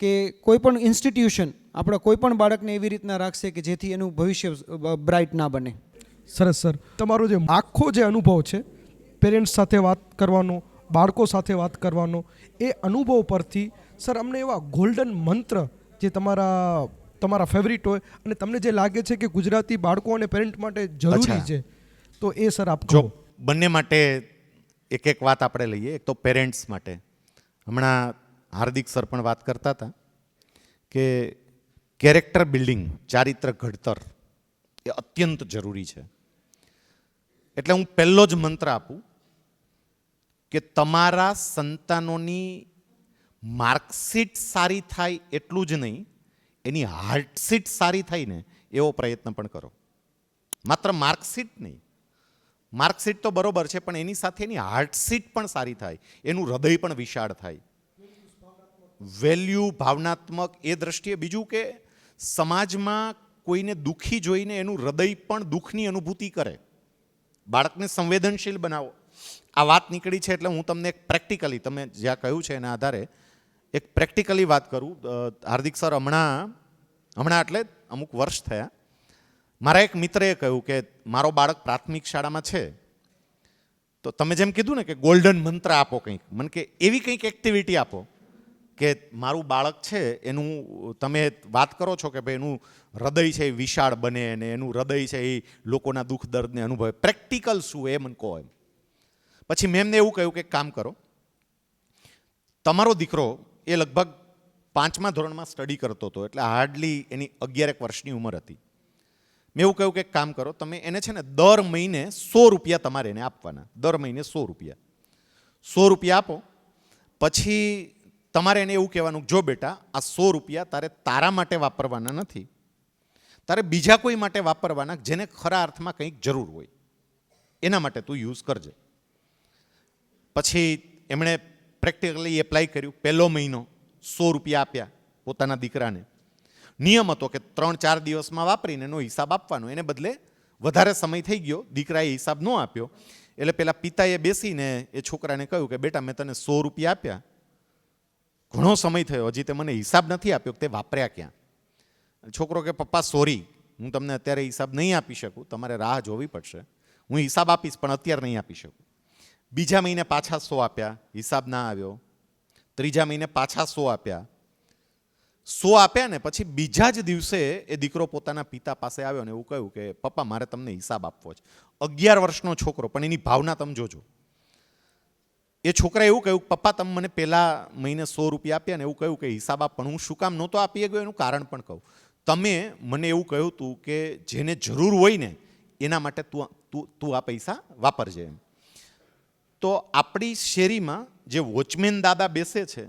કે કોઈ પણ ઇન્સ્ટિટ્યુશન આપણા કોઈ પણ બાળકને એવી રીતના રાખશે કે જેથી એનું ભવિષ્ય બ્રાઇટ ના બને. સરસ સર, તમારો જે આખો જે અનુભવ છે પેરેન્ટ્સ સાથે વાત કરવાનો, બાળકો સાથે વાત કરવાનો, એ અનુભવ પરથી સર અમને એવા ગોલ્ડન મંત્ર જે તમારા ફેવરિટ હોય અને તમને જે લાગે છે કે ગુજરાતી બાળકો અને પેરેન્ટ માટે જરૂરી અચ્છા. છે, તો એ સર આપ જો કહો. બંને માટે એક એક વાત આપણે લઈએ. એક તો પેરેન્ટ્સ માટે, હમણાં હાર્દિક સર પણ વાત કરતા હતા કે કેરેક્ટર બિલ્ડિંગ, ચારિત્ર ઘડતર એ અત્યંત જરૂરી છે. એટલે હું પહેલો જ મંત્ર આપું કે તમારા સંતાનોની માર્કશીટ સારી થાય એટલું જ નહીં, એની હાર્ટશીટ સારી થાય ને એવો પ્રયત્ન પણ કરો. માત્ર માર્કશીટ નહીં, માર્કશીટ તો બરોબર છે, પણ એની સાથે એની હાર્ટશીટ પણ સારી થાય, એનું હૃદય પણ વિશાળ થાય, વેલ્યુ ભાવનાત્મક એ દ્રષ્ટિએ. બીજું કે સમાજમાં કોઈને દુઃખી જોઈને એનું હૃદય પણ દુઃખની અનુભૂતિ કરે. બાળકને સંવેદનશીલ બનાવો. આ વાત નીકળી છે એટલે હું તમને એક પ્રેક્ટિકલી, તમે જ્યાં કહ્યું છે એના આધારે એક પ્રેક્ટિકલી વાત કરું. હાર્દિક સર હમણાં એટલે અમુક વર્ષ થયા, મારા એક મિત્રએ કહ્યું કે મારો બાળક પ્રાથમિક શાળામાં છે, તો તમે જેમ કીધું ને કે ગોલ્ડન મંત્ર આપો કંઈક, મને કે એવી કંઈક એક્ટિવિટી આપો કે મારું બાળક છે એનું, તમે વાત કરો છો કે ભાઈ એનું હૃદય છે એ વિશાળ બને અને એનું હૃદય છે એ લોકોના દુઃખ દર્દને અનુભવે. પ્રેક્ટિકલ શું એ મને કહો એમ. પછી મેં એમને એવું કહ્યું કે કામ કરો, તમારો દીકરો એ લગભગ 5મા ધોરણમાં સ્ટડી કરતો હતો, એટલે હાર્ડલી એની 11 વર્ષની ઉંમર હતી. મેં એવું કહ્યું કે કામ કરો, તમે એને છે ને દર મહિને 100 રૂપિયા તમારે એને આપવાના. દર મહિને 100 રૂપિયા. 100 રૂપિયા આપો. પછી તમારે એને એવું કહેવાનું, જો બેટા આ 100 રૂપિયા તારે તારા માટે વાપરવાના નથી, તારે બીજા કોઈ માટે વાપરવાના જેને ખરા અર્થમાં કંઈક જરૂર હોય, એના માટે તું યુઝ કરજે. પછી એમણે પ્રેક્ટિકલી એપ્લાય કર્યું. પહેલો મહિનો 100 રૂપિયા આપ્યા પોતાના દીકરાને. નિયમ હતો કે 3-4 દિવસમાં વાપરીને એનો હિસાબ આપવાનો. એને બદલે વધારે સમય થઈ ગયો, દીકરાએ હિસાબ ન આપ્યો, એટલે પેલા પિતાએ બેસીને એ છોકરાને કહ્યું કે બેટા મેં તને 100 રૂપિયા આપ્યા, ઘણો સમય થયો, હજી તે મને હિસાબ નથી આપ્યો, તે વાપર્યા ક્યાં? છોકરો કે પપ્પા સોરી, હું તમને અત્યારે હિસાબ નહીં આપી શકું, તમારે રાહ જોવી પડશે, હું હિસાબ આપીશ પણ અત્યારે નહીં આપી શકું. બીજા મહિને પાછા 100 આપ્યા, હિસાબ ના આવ્યો. ત્રીજા મહિને પાછા 100 આપ્યા. 100 આપ્યા ને પછી બીજા જ દિવસે એ દીકરો પોતાના પિતા પાસે આવ્યો ને એવું કહ્યું કે પપ્પા મારે તમને હિસાબ આપવો છે. 11 વર્ષનો છોકરો, પણ એની ભાવના તમે જોજો. એ છોકરાએ એવું કહ્યું પપ્પા તમે મને પહેલા મહિને 100 રૂપિયા આપ્યા ને એવું કહ્યું કે હિસાબ આપ, પણ હું શું કામ નહોતો આપી ગયો એનું કારણ પણ કહું. તમે મને એવું કહ્યું હતું કે જેને જરૂર હોય ને એના માટે તું આ પૈસા વાપરજે એમ. તો આપણી શેરીમાં જે વોચમેન દાદા બેસે છે,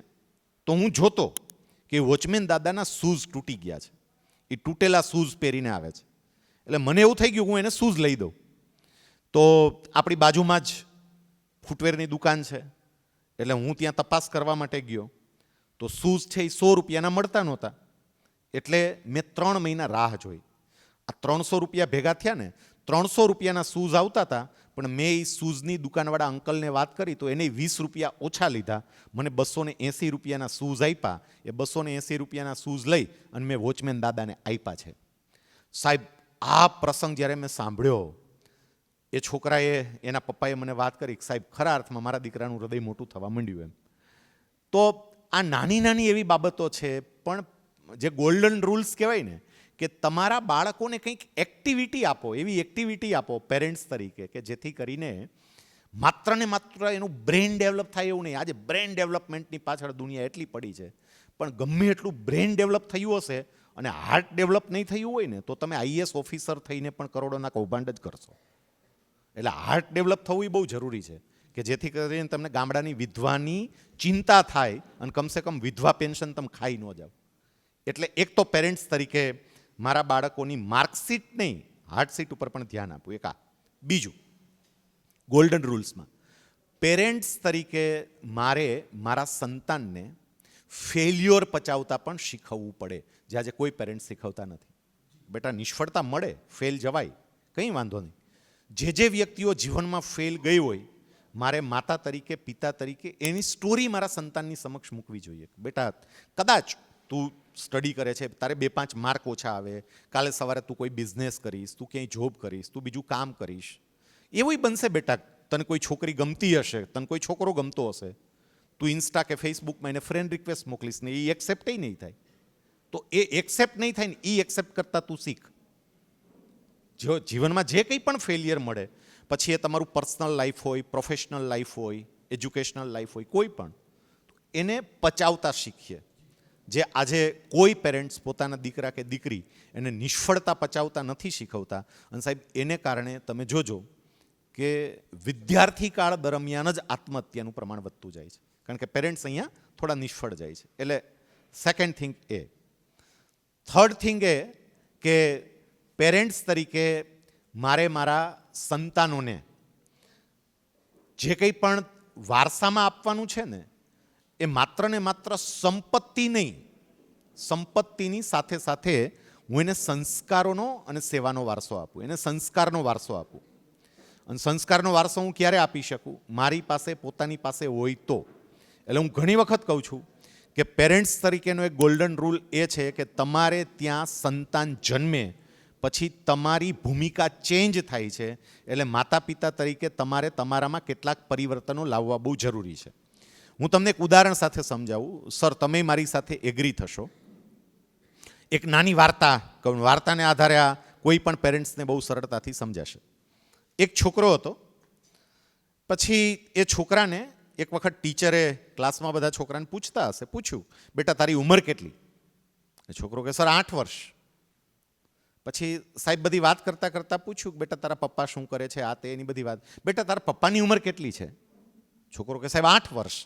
તો હું જોતો કે વોચમેન દાદાના શૂઝ તૂટી ગયા છે, એ તૂટેલા શૂઝ પહેરીને આવે છે. એટલે મને એવું થઈ ગયું હું એને શૂઝ લઈ દઉં. તો આપણી બાજુમાં જ ફૂટવેરની દુકાન છે, એટલે હું ત્યાં તપાસ કરવા માટે ગયો, તો શૂઝ છે એ 100 રૂપિયાના મળતા નહોતા. એટલે મેં 3 મહિના રાહ જોઈ. આ 300 રૂપિયા ભેગા થયા ને, 300 રૂપિયાના શૂઝ આવતા હતા, પણ મેં એ શૂઝની દુકાનવાળા અંકલને વાત કરી તો એને 20 રૂપિયા ઓછા લીધા, મને 280 રૂપિયાના શૂઝ આપ્યા. એ 280 રૂપિયાના શૂઝ લઈ અને મેં વોચમેન દાદાને આપ્યા છે. સાહેબ આ પ્રસંગ જ્યારે મેં સાંભળ્યો, એ છોકરાએ, એના પપ્પાએ મને વાત કરી કે સાહેબ ખરા અર્થમાં મારા દીકરાનું હૃદય મોટું થવા માંડ્યું એમ. તો આ નાની નાની એવી બાબતો છે, પણ જે ગોલ્ડન રૂલ્સ કહેવાય ને કે તમારા બાળકોને કંઈક એક્ટિવિટી આપો, એવી એક્ટિવિટી આપો પેરેન્ટ્સ તરીકે કે જેથી કરીને માત્ર ને માત્ર એનું બ્રેન ડેવલપ થાય એવું નહીં. આજે બ્રેન ડેવલપમેન્ટની પાછળ દુનિયા એટલી પડી છે, પણ ગમે એટલું બ્રેન ડેવલપ થયું હશે અને હાર્ટ ડેવલપ નહીં થયું હોય ને તો તમે આઈએએસ ઓફિસર થઈને પણ કરોડોના કૌભાંડ જ કરશો. એટલે હાર્ટ ડેવલપ થવું એ બહુ જરૂરી છે કે જેથી કરીને તમને ગામડાની વિધવાની ચિંતા થાય અને કમસે કમ વિધવા પેન્શન તમે ખાઈ ન જાઓ. એટલે એક તો પેરેન્ટ્સ તરીકે મારા બાળકોની માર્કશીટ નહીં હાર્ટશીટ ઉપર પણ ધ્યાન આપવું એક આ. બીજું ગોલ્ડન રૂલ્સમાં પેરેન્ટ્સ તરીકે મારે મારા સંતાનને ફેલ્યોર પચાવતા પણ શીખવવું પડે, જે આજે કોઈ પેરેન્ટ્સ શીખવતા નથી. બેટા નિષ્ફળતા મળે, ફેલ જવાય, કંઈ વાંધો નહીં. જે વ્યક્તિઓ જીવનમાં ફેલ ગઈ હોય મારે માતા તરીકે પિતા તરીકે એની સ્ટોરી મારા સંતાનની સમક્ષ મૂકવી જોઈએ. બેટા કદાચ તું સ્ટડી કરે છે, તારે 2-5 માર્ક ઓછા આવે, કાલે સવારે તું કોઈ બિઝનેસ કરીશ, તું ક્યાંય જોબ કરીશ, તું બીજું કામ કરીશ, એવું બનશે બેટા. તને કોઈ છોકરી ગમતી હશે, તને કોઈ છોકરો ગમતો હશે, તું ઇન્સ્ટા કે ફેસબુકમાં એને ફ્રેન્ડ રિક્વેસ્ટ મોકલીશ ને એ એક્સેપ્ટ નહીં થાય, તો એ એક્સેપ્ટ નહીં થાય ને એ એક્સેપ્ટ કરતાં તું શીખ. જો જીવનમાં જે કંઈ પણ ફેલિયર મળે પછી એ તમારું પર્સનલ લાઈફ હોય, પ્રોફેશનલ લાઈફ હોય, એજ્યુકેશનલ લાઈફ હોય, કોઈ પણ એને પચાવતા શીખીએ. જે આજે કોઈ પેરેન્ટ્સ પોતાના દીકરા કે દીકરી એને નિષ્ફળતા પચાવતા નથી શીખવતા. અને સાહેબ એને કારણે તમે જોજો કે વિદ્યાર્થી કાળ દરમિયાન જ આત્મહત્યાનું પ્રમાણ વધતું જાય છે, કારણ કે પેરેન્ટ્સ અહીંયા થોડા નિષ્ફળ જાય છે. એટલે સેકન્ડ થિંગ એ. થર્ડ થિંગ એ કે પેરેન્ટ્સ તરીકે મારે મારા સંતાનોને જે કંઈ પણ વારસામાં આપવાનું છે ને એ માત્ર ને માત્ર સંપત્તિ નહીં, સંપત્તિની સાથે સાથે હું એને સંસ્કારોનો અને સેવાનો વારસો આપું, એને સંસ્કારનો વારસો આપું. અને સંસ્કારનો વારસો હું ક્યારે આપી શકું? મારી પાસે પોતાની પાસે હોય તો. એટલે હું ઘણી વખત કહું છું કે પેરેન્ટ્સ તરીકેનો એક ગોલ્ડન રૂલ એ છે કે તમારે ત્યાં સંતાન જન્મે પછી તમારી ભૂમિકા ચેન્જ થાય છે. એટલે માતા પિતા તરીકે તમારે તમારામાં કેટલાક પરિવર્તનો લાવવા બહુ જરૂરી છે. હું તમને એક ઉદાહરણ સાથે સમજાવું. સર તમે મારી સાથે એગ્રી થશો. એક નાની વાર્તા કહું, વાર્તાને આધારે આ કોઈ પણ પેરેન્ટ્સને બહુ સરળતાથી સમજાશે. એક છોકરો હતો, પછી એ છોકરાને એક વખત ટીચરે ક્લાસમાં બધા છોકરાને પૂછતા હશે, પૂછ્યું બેટા તારી ઉંમર કેટલી? એ છોકરો કે સર 8 વર્ષ. પછી સાહેબ બધી વાત કરતાં કરતાં પૂછ્યું બેટા તારા પપ્પા શું કરે છે, આ તે એની બધી વાત. બેટા તારા પપ્પાની ઉંમર કેટલી છે? છોકરો કે સાહેબ 8 વર્ષ.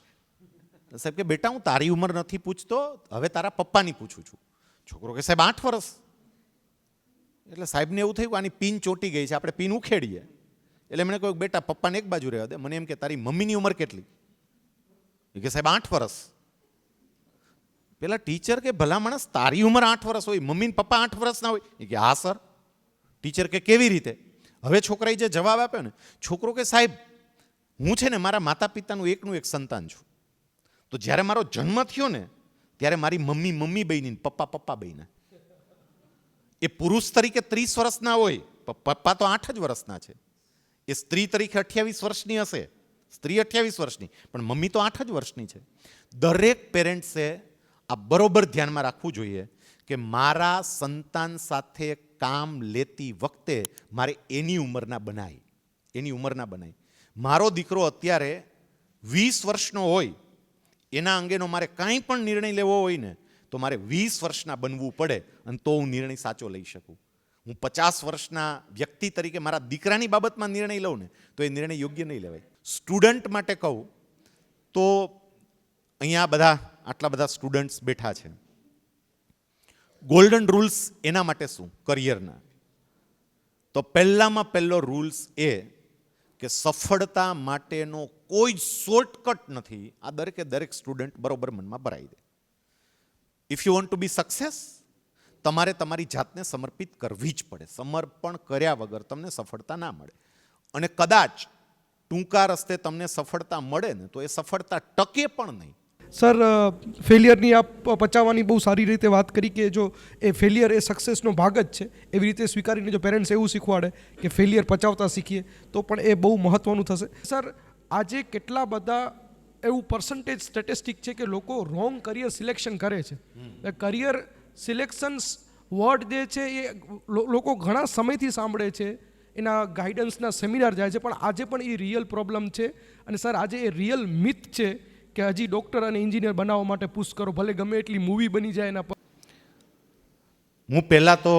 સાહેબ કે બેટા હું તારી ઉંમર નથી પૂછતો, હવે તારા પપ્પાની પૂછું છું. છોકરો કે સાહેબ 8 વર્ષ. એટલે સાહેબને એવું થયું આની પિન ચોંટી ગઈ છે, આપણે પિન ઉખેડીએ. એટલે એમણે કહ્યું બેટા પપ્પાને એક બાજુ રહેવા દે, મને એમ કે તારી મમ્મીની ઉંમર કેટલી? એ કે સાહેબ 8 વર્ષ. પેલા ટીચર કે ભલા માણસ તારી ઉંમર 8 વર્ષ હોય, મમ્મી ને પપ્પા 8 વર્ષ ના હોય? એ કે હા સર. ટીચર કે કેવી રીતે? હવે છોકરાએ જે જવાબ આપ્યો ને, છોકરો કે સાહેબ હું છે ને મારા માતા પિતાનું એકનું એક સંતાન છું. તો જ્યારે મારો જન્મ થયો ને ત્યારે મારી મમ્મી મમ્મી બની ને પપ્પા પપ્પા બન્યા. એ પુરુષ તરીકે 30 વર્ષના હોય, પપ્પા તો 8 જ વર્ષના છે. એ સ્ત્રી તરીકે 28 વર્ષની હશે, સ્ત્રી 28 વર્ષની, પણ મમ્મી તો 8 જ વર્ષની છે. દરેક પેરેન્ટ્સે આ બરોબર ધ્યાનમાં રાખવું જોઈએ કે મારા સંતાન સાથે કામ લેતી વખતે મારે એની ઉંમરના બનાય, એની ઉંમરના બનાય. મારો દીકરો અત્યારે 20 વર્ષનો હોય, એના અંગેનો મારે કાંઈ પણ નિર્ણય લેવો હોય ને તો મારે 20 વર્ષના બનવું પડે, અને તો હું નિર્ણય સાચો લઈ શકું. હું 50 વર્ષના વ્યક્તિ તરીકે મારા દીકરાની બાબતમાં નિર્ણય લઉં ને તો એ નિર્ણય યોગ્ય નહીં લેવાય. સ્ટુડન્ટ માટે કહું તો અહીંયા આટલા બધા સ્ટુડન્ટ્સ બેઠા છે. ગોલ્ડન રૂલ્સ એના માટે શું? કરિયરના. તો પહેલામાં પહેલો રૂલ્સ એ કે સફળતા માટેનો કોઈ શોર્ટકટ નથી. આ દરેક સ્ટુડન્ટ બરોબર મનમાં ભરાઈ દે. If you want to be success, તમારે તમારી જાતને સમર્પિત કરવી જ પડે. સમર્પણ કર્યા વગર તમને સફળતા ના મળે. અને કદાચ ટૂંકા રસ્તે તમને સફળતા મળે ને તો એ સફળતા ટકે પણ નહીં. સર ફેલિયરની આપ પચાવવાની બહુ સારી રીતે વાત કરી કે જો એ ફેલિયર એ સક્સેસનો ભાગ જ છે, એવી રીતે સ્વીકારીને જો પેરેન્ટ્સ એવું શીખવાડે કે ફેલિયર પચાવતા શીખીએ તો પણ એ બહુ મહત્ત્વનું થશે. સર આજે કેટલા બધા એવું પર્સન્ટેજ સ્ટેટિસ્ટિક છે કે લોકો રોંગ કરિયર સિલેક્શન કરે છે. કરિયર સિલેક્શન્સ વર્ડ જે છે એ લોકો ઘણા સમયથી સાંભળે છે, એના ગાઈડન્સના સેમિનાર જાય છે, પણ આજે પણ એ રિયલ પ્રોબ્લેમ છે. અને સર આજે એ રિયલ મિથ છે કે હજી ડૉક્ટર અને એન્જિનિયર બનાવવા માટે પુશ કરો, ભલે ગમે એટલી મૂવી બની જાય એના પર? હું પહેલાં તો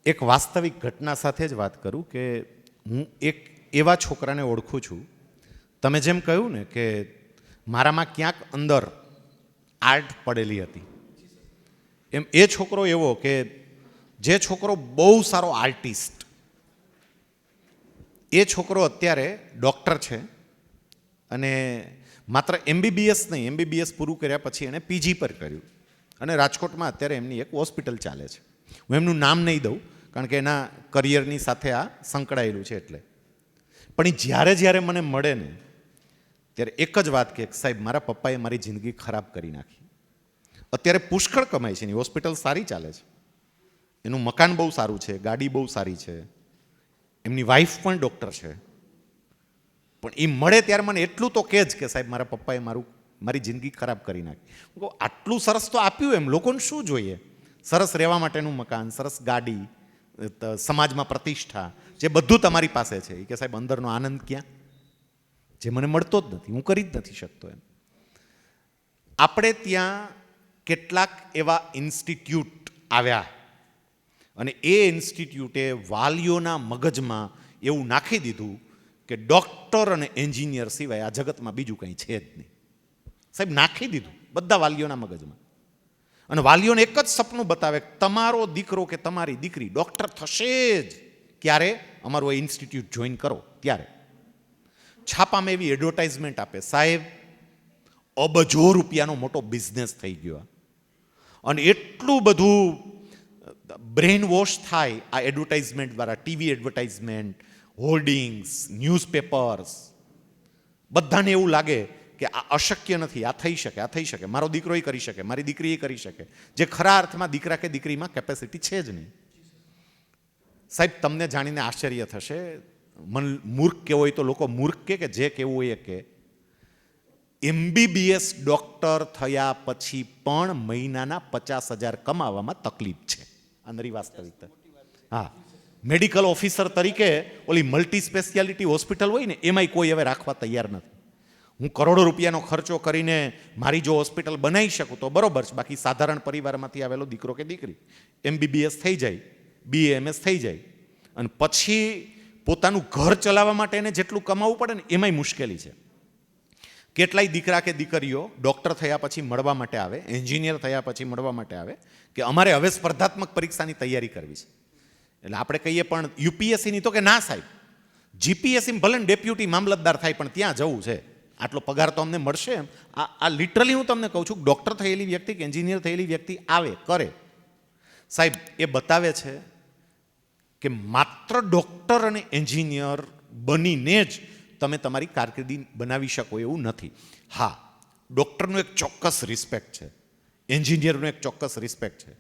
એક વાસ્તવિક ઘટના સાથે જ વાત કરું કે હું એક એવા છોકરાને ઓળખું છું, તમે જેમ કહ્યું ને કે મારામાં ક્યાંક અંદર આર્ટ પડેલી હતી, એમ એ છોકરો એવો કે જે છોકરો બહુ સારો આર્ટિસ્ટ, એ છોકરો અત્યારે ડૉક્ટર છે અને માત્ર MBBS નહીં, MBBS પૂરું કર્યા પછી એણે PG પર કર્યું અને રાજકોટમાં અત્યારે એમની એક હોસ્પિટલ ચાલે છે. હું એમનું નામ નહીં દઉં કારણ કે એના કરિયરની સાથે આ સંકળાયેલું છે એટલે. પણ એ જ્યારે મને મળે ને ત્યારે એક જ વાત કે સાહેબ મારા પપ્પાએ મારી જિંદગી ખરાબ કરી નાખી. અત્યારે પુષ્કળ કમાય છે, એની હોસ્પિટલ સારી ચાલે છે, એનું મકાન બહુ સારું છે, ગાડી બહુ સારી છે, એમની વાઈફ પણ ડૉક્ટર છે. પણ એ મળે ત્યારે મને એટલું તો કહે જ કે સાહેબ મારા પપ્પાએ મારી જિંદગી ખરાબ કરી નાખી. હું કહું આટલું સરસ તો આપ્યું, એમ લોકોને શું જોઈએ? સરસ રહેવા માટેનું મકાન, સરસ ગાડી, સમાજમાં પ્રતિષ્ઠા, જે બધું તમારી પાસે છે. એ કે સાહેબ અંદરનો આનંદ ક્યાં? જે મને મળતો જ નથી, હું કરી જ નથી શકતો. એમ આપણે ત્યાં કેટલાક એવા ઇન્સ્ટિટ્યૂટ આવ્યા અને એ ઇન્સ્ટિટ્યૂટે વાલીઓના મગજમાં એવું નાખી દીધું કે ડૉક્ટર અને એન્જિનિયર સિવાય આ જગતમાં બીજું કંઈ છે જ નહીં. સાહેબ નાખી દીધું બધા વાલીઓના મગજમાં. અને વાલીઓને એક જ સપનું બતાવે કે તમારો દીકરો કે તમારી દીકરી ડૉક્ટર થશે જ. ક્યારે? અમારું આ ઇન્સ્ટિટ્યૂટ જોઈન કરો ત્યારે. છાપામાં એવી એડવર્ટાઇઝમેન્ટ આપે, સાહેબ અબજો રૂપિયાનો મોટો બિઝનેસ થઈ ગયો. અને એટલું બધું બ્રેઇન વોશ થાય આ એડવર્ટાઇઝમેન્ટ દ્વારા, ટીવી એડવર્ટાઇઝમેન્ટ, હોર્ડિંગ્સ, ન્યૂઝપેપર્સ, બધાને એવું લાગે કે આ અશક્ય નથી, આ થઈ શકે, આ થઈ શકે, મારો દીકરો એ કરી શકે, મારી દીકરી એ કરી શકે, જે ખરા અર્થમાં દીકરા કે દીકરીમાં કેપેસિટી છે જ નહીં. સાહેબ તમને જાણીને આશ્ચર્ય થશે, મૂર્ખ કેવો હોય તો લોકો મૂર્ખ કે જે કેવું હોય કે MBBS ડૉક્ટર થયા પછી પણ મહિનાના 50,000 કમાવામાં તકલીફ છે. આ નરી વાસ્તવિકતા. હા, મેડિકલ ઓફિસર તરીકે ઓલી મલ્ટી સ્પેશિયાલિટી હોસ્પિટલ હોય ને એમાંય કોઈ હવે રાખવા તૈયાર નથી. હું કરોડો રૂપિયાનો ખર્ચો કરીને મારી જો હોસ્પિટલ બનાવી શકું તો બરોબર છે, બાકી સાધારણ પરિવારમાંથી આવેલો દીકરો કે દીકરી MBBS થઈ જાય, BAMS થઈ જાય અને પછી પોતાનું ઘર ચલાવવા માટે એને જેટલું કમાવવું પડે ને એમાંય મુશ્કેલી છે. કેટલાય દીકરા કે દીકરીઓ ડૉક્ટર થયા પછી મળવા માટે આવે, એન્જિનિયર થયા પછી મળવા માટે આવે કે અમારે હવે સ્પર્ધાત્મક પરીક્ષાની તૈયારી કરવી છે. એટલે આપણે કહીએ પણ UPSCની તો કે ના સાહેબ, GPSCમાં ભલે ડેપ્યુટી મામલતદાર થાય પણ ત્યાં જવું છે, આટલો પગાર તો અમને મળશે. એમ આ લિટરલી હું તમને કહું છું, ડૉક્ટર થયેલી વ્યક્તિ કે એન્જિનિયર થયેલી વ્યક્તિ આવે કરે, સાહેબ એ બતાવે છે કે માત્ર ડૉક્ટર અને એન્જિનિયર બનીને જ તમે તમારી કારકિર્દી બનાવી શકો એવું નથી. હા, ડૉક્ટરનું એક ચોક્કસ રિસ્પેક્ટ છે, એન્જિનિયરનું એક ચોક્કસ રિસ્પેક્ટ છે,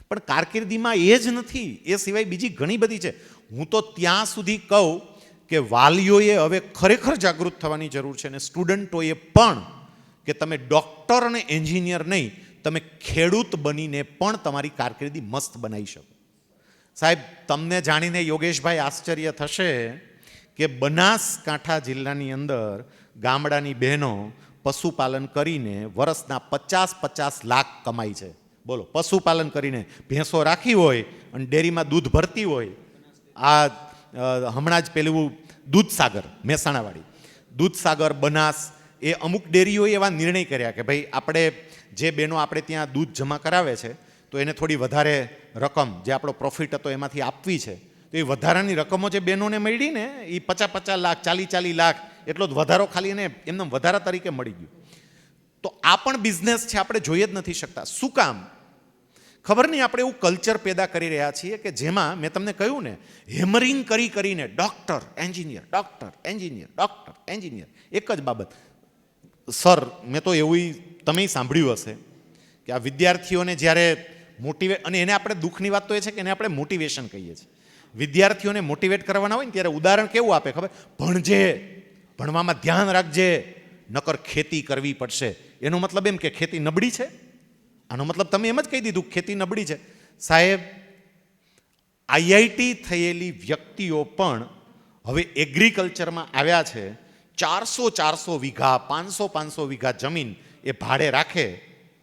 પણ કારકિર્દીમાં એ જ નથી, એ સિવાય બીજી ઘણી બધી છે. હું તો ત્યાં સુધી કહું કે વાલીઓએ હવે ખરેખર જાગૃત થવાની જરૂર છે અને સ્ટુડન્ટોએ પણ, કે તમે ડૉક્ટર અને એન્જિનિયર નહીં, તમે ખેડૂત બનીને પણ તમારી કારકિર્દી મસ્ત બનાવી શકો. સાહેબ તમને જાણીને યોગેશભાઈ આશ્ચર્ય થશે કે બનાસકાંઠા જિલ્લાની અંદર ગામડાની બહેનો પશુપાલન કરીને વર્ષના 50-50 લાખ કમાય છે. બોલો, પશુપાલન કરીને ભેંસો રાખી હોય અને ડેરીમાં દૂધ ભરતી હોય. આ હમણાં જ પેલું દૂધસાગર, મહેસાણાવાળી દૂધસાગર, બનાસ, એ અમુક ડેરીઓએ એવા નિર્ણય કર્યા કે ભાઈ આપણે જે બહેનો આપણે ત્યાં દૂધ જમા કરાવે છે તો એને થોડી વધારે રકમ, જે આપણો પ્રોફિટ હતો એમાંથી આપવી છે. તો એ વધારાની રકમો જે બહેનોને મળી ને એ 50-50 લાખ, 40-40 લાખ એટલો જ વધારો ખાલી એને એમને વધારા તરીકે મળી ગયું. તો આ પણ બિઝનેસ છે, આપણે જોઈ જ નથી શકતા. શું કામ? ખબર નહીં, આપણે એવું કલ્ચર પેદા કરી રહ્યા છીએ કે જેમાં મેં તમને કહ્યું ને, હેમરિંગ કરીને doctor engineer, doctor engineer, doctor engineer, એક જ બાબત. સર, મેં તો એવું તમે સાંભળ્યું હશે કે આ વિદ્યાર્થીઓને જ્યારે મોટિવેટ, અને એને આપણે દુઃખની વાત તો એ છે કે એને આપણે મોટિવેશન કહીએ છીએ. વિદ્યાર્થીઓને મોટિવેટ કરવાના હોય ને ત્યારે ઉદાહરણ કેવું આપે ખબર? ભણજે, ભણવામાં ધ્યાન રાખજે, નકર ખેતી કરવી પડશે. એનો મતલબ એમ કે ખેતી નબળી છે? આનો મતલબ તમે એમ જ કહી દીધું ખેતી નબળી છે. સાહેબ, IIT થયેલી વ્યક્તિઓ પણ હવે એગ્રીકલ્ચરમાં આવ્યા છે 400 વીઘા 500 વીઘા જમીન એ ભાડે રાખે,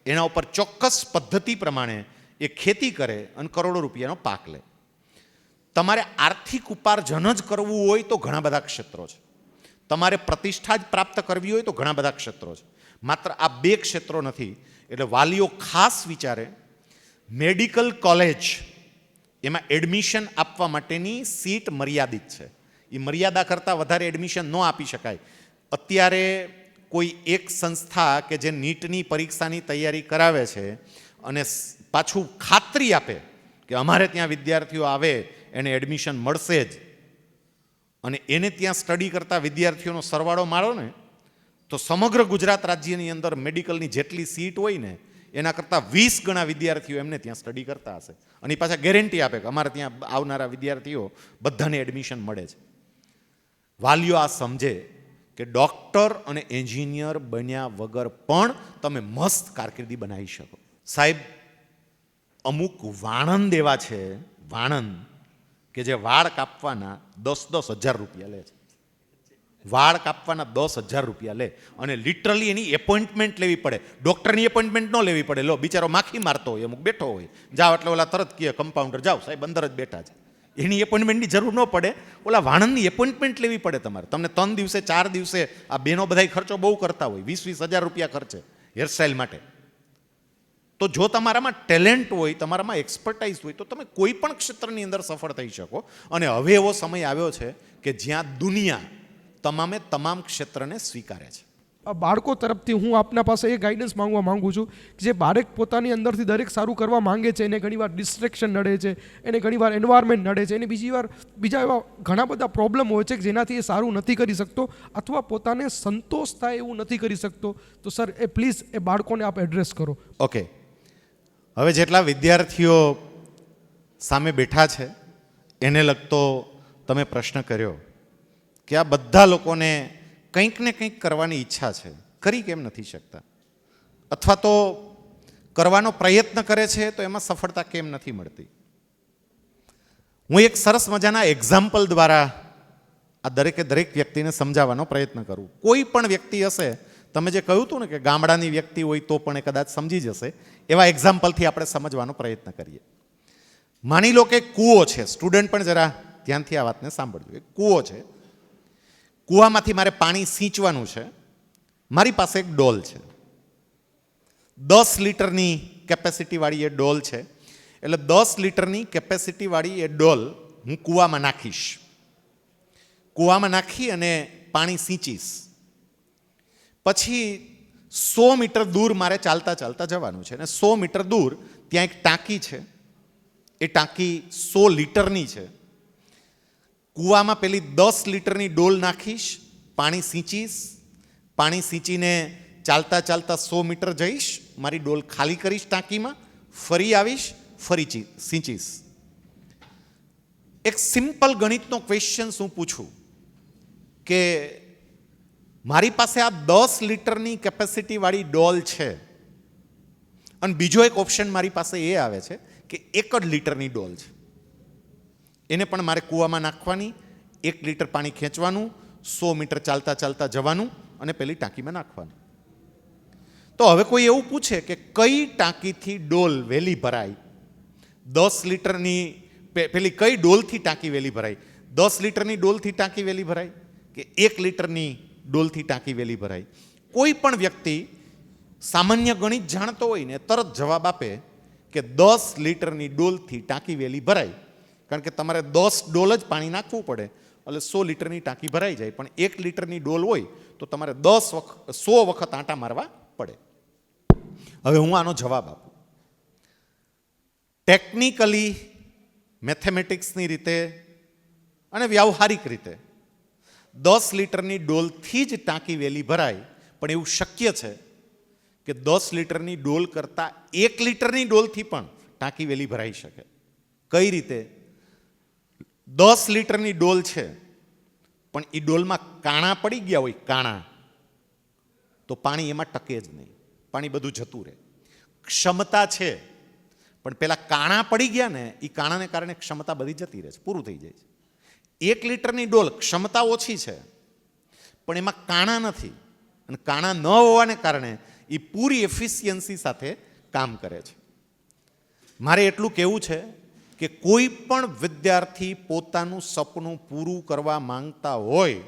એના ઉપર ચોક્કસ પદ્ધતિ પ્રમાણે એ ખેતી કરે અને કરોડો રૂપિયાનો પાક લે. તમારે આર્થિક ઉપાર્જન જ કરવું હોય તો ઘણા બધા ક્ષેત્રો છે. તમારે પ્રતિષ્ઠા જ પ્રાપ્ત કરવી હોય તો ઘણા બધા ક્ષેત્રો છે. માત્ર આ 2 ક્ષેત્રો નથી. એટલે વાલીઓ ખાસ વિચારે, મેડિકલ કોલેજ એમાં એડમિશન આપવા માટેની સીટ મર્યાદિત છે. એ મર્યાદા કરતાં વધારે એડમિશન ન આપી શકાય. અત્યારે કોઈ એક સંસ્થા કે જે નીટની પરીક્ષાની તૈયારી કરાવે છે અને પાછું ખાતરી આપે કે અમારે ત્યાં વિદ્યાર્થીઓ આવે એને એડમિશન મળશે જ, અને એને ત્યાં સ્ટડી કરતા વિદ્યાર્થીઓનો સરવાળો મારો ને તો સમગ્ર ગુજરાત રાજ્યની અંદર મેડિકલની જેટલી સીટ હોય ને એના કરતાં 20 ગણા વિદ્યાર્થીઓ એમને ત્યાં સ્ટડી કરતા હશે. અને પાછા ગેરંટી આપે કે અમારે ત્યાં આવનારા વિદ્યાર્થીઓ બધાને એડમિશન મળે છે. વાલીઓ આ સમજે કે ડૉક્ટર અને એન્જિનિયર બન્યા વગર પણ તમે મસ્ત કારકિર્દી બનાવી શકો. સાહેબ, અમુક વાણંદ એવા છે, વાણંદ, કે જે વાળ કાપવાના 10,000 રૂપિયા લે છે. વાળ કાપવાના 10,000 રૂપિયા લે અને લિટરલી એની એપોઇન્ટમેન્ટ લેવી પડે. ડૉક્ટરની એપોઇન્ટમેન્ટ ન લેવી પડે. લો, બિચારો માખી મારતો હોય, અમુક બેઠો હોય, જાઓ એટલે ઓલા તરત કહે કમ્પાઉન્ડર જાઓ સાહેબ અંદર જ બેઠા છે. એની એપોઇન્ટમેન્ટની જરૂર ન પડે, ઓલા વાણંદની એપોઇન્ટમેન્ટ લેવી પડે તમારે. તમને 3 દિવસે 4 દિવસે આ બેનો બધાય ખર્ચો બહુ કરતા હોય, 20,000 રૂપિયા ખર્ચે હેરસ્ટાઇલ માટે. તો જો તમારામાં ટેલેન્ટ હોય, તમારામાં એક્સપર્ટાઇઝ હોય તો તમે કોઈ પણ ક્ષેત્રની અંદર સફળ થઈ શકો. અને હવે એવો સમય આવ્યો છે કે જ્યાં દુનિયા તમામે તમામ ક્ષેત્રને સ્વીકારે છે. બાળકો તરફથી હું આપના પાસે એ ગાઈડન્સ માંગવા માંગુ છું કે જે બાળક પોતાની અંદરથી દરેક સારું કરવા માંગે છે, એને ઘણીવાર ડિસ્ટ્રેક્શન નડે છે, એને ઘણીવાર એન્વાયરમેન્ટ નડે છે, એને બીજા એવા ઘણા બધા પ્રોબ્લેમ હોય છે કે જેનાથી એ સારું નથી કરી શકતો અથવા પોતાને સંતોષ થાય એવું નથી કરી શકતો. તો સર એ પ્લીઝ એ બાળકોને આપ એડ્રેસ કરો. ઓકે, હવે જેટલા વિદ્યાર્થીઓ સામે બેઠા છે એને લગતો તમે પ્રશ્ન કર્યો કે આ બધા લોકોને કંઈક ને કંઈક કરવાની ઈચ્છા છે, કરી કેમ નથી શકતા, અથવા તો કરવાનો પ્રયત્ન કરે છે તો એમાં સફળતા કેમ નથી મળતી. હું એક સરસ મજાના એક્ઝામ્પલ દ્વારા આ દરેકે દરેક વ્યક્તિને સમજાવવાનો પ્રયત્ન કરું. કોઈ પણ વ્યક્તિ હશે, તમે જે કહ્યું હતું ને કે ગામડાની વ્યક્તિ હોય તો પણ એ કદાચ સમજી જશે, એવા એક્ઝામ્પલથી આપણે સમજવાનો પ્રયત્ન કરીએ. માની લો કે કૂવો છે. સ્ટુડન્ટ પણ જરા ધ્યાનથી આ વાતને સાંભળજો. એક કૂવો છે, કૂવામાંથી મારે પાણી સિંચવાનું છે. મારી પાસે એક ડોલ છે, 10 લીટરની કેપેસિટીવાળી એ ડોલ છે. એટલે 10 લીટરની કેપેસિટીવાળી એ ડોલ હું કૂવામાં નાખીશ. કૂવામાં નાખી અને પાણી સિંચીશ. પછી 100 મીટર દૂર મારે ચાલતા ચાલતા જવાનું છે અને 100 મીટર દૂર ત્યાં એક ટાંકી છે. એ ટાંકી 100 લીટરની છે. કૂવામાં પેલી 10 લીટરની ડોલ નાખીશ, પાણી સિંચીશ. પાણી સિંચીને ચાલતા ચાલતા 100 મીટર જઈશ, મારી ડોલ ખાલી કરીશ ટાંકીમાં, ફરી આવીશ, ફરી સિંચીશ. એક સિમ્પલ ગણિતનો ક્વેશ્ચન હું પૂછું કે મારી પાસે આ 10 લીટરની કેપેસિટીવાળી ડોલ છે અને બીજો એક ઓપ્શન મારી પાસે એ આવે છે કે 1 જ લીટરની ડોલ છે. એને પણ મારે કૂવામાં નાખવાની, 1 લીટર પાણી ખેંચવાનું, 100 મીટર ચાલતા ચાલતા જવાનું અને પેલી ટાંકીમાં નાખવાનું. તો હવે કોઈ એવું પૂછે કે કઈ ટાંકીથી ડોલ વહેલી ભરાય, 10 લીટરની પેલી કઈ ડોલથી ટાંકી વહેલી ભરાય, 10 લીટરની ડોલથી ટાંકી વહેલી ભરાય કે 1 લીટરની ડોલથી ટાંકી વહેલી ભરાય? કોઈ પણ વ્યક્તિ સામાન્ય ગણિત જાણતો હોય ને તરત જવાબ આપે કે 10 લીટરની ડોલથી ટાંકી વહેલી ભરાય. કારણ કે તમારે 10 ડોલ જ પાણી નાખવું પડે એટલે 100 લીટરની ટાંકી ભરાઈ જાય. પણ 1 લીટરની ડોલ હોય તો તમારે 100 વખત આંટા મારવા પડે. હવે હું આનો જવાબ આપું. ટેકનિકલી, મેથેમેટિક્સની રીતે અને વ્યવહારિક રીતે 10 લીટરની ડોલથી જ ટાંકી વહેલી ભરાય. પણ એવું શક્ય છે કે 10 લીટરની ડોલ કરતાં 1 લીટરની ડોલથી પણ ટાંકી વહેલી ભરાઈ શકે. કઈ રીતે? 10 લીટરની ડોલ છે પણ એ ડોલમાં કાણા પડી ગયા હોય, કાણા, તો પાણી એમાં ટકે જ નહીં, પાણી બધું જતું રહે. ક્ષમતા છે પણ પેલા કાણા પડી ગયા ને એ કાણાને કારણે ક્ષમતા બધી જતી રહે છે, પૂરું થઈ જાય છે. 1 લીટરની ડોલ ક્ષમતા ઓછી છે પણ એમાં કાણા નથી, અને કાણા ન હોવાને કારણે એ પૂરી એફિશિયન્સી સાથે કામ કરે છે. મારે એટલું કહેવું છે કે કોઈ પણ વિદ્યાર્થી પોતાનું સપનું પૂરું કરવા માંગતા હોય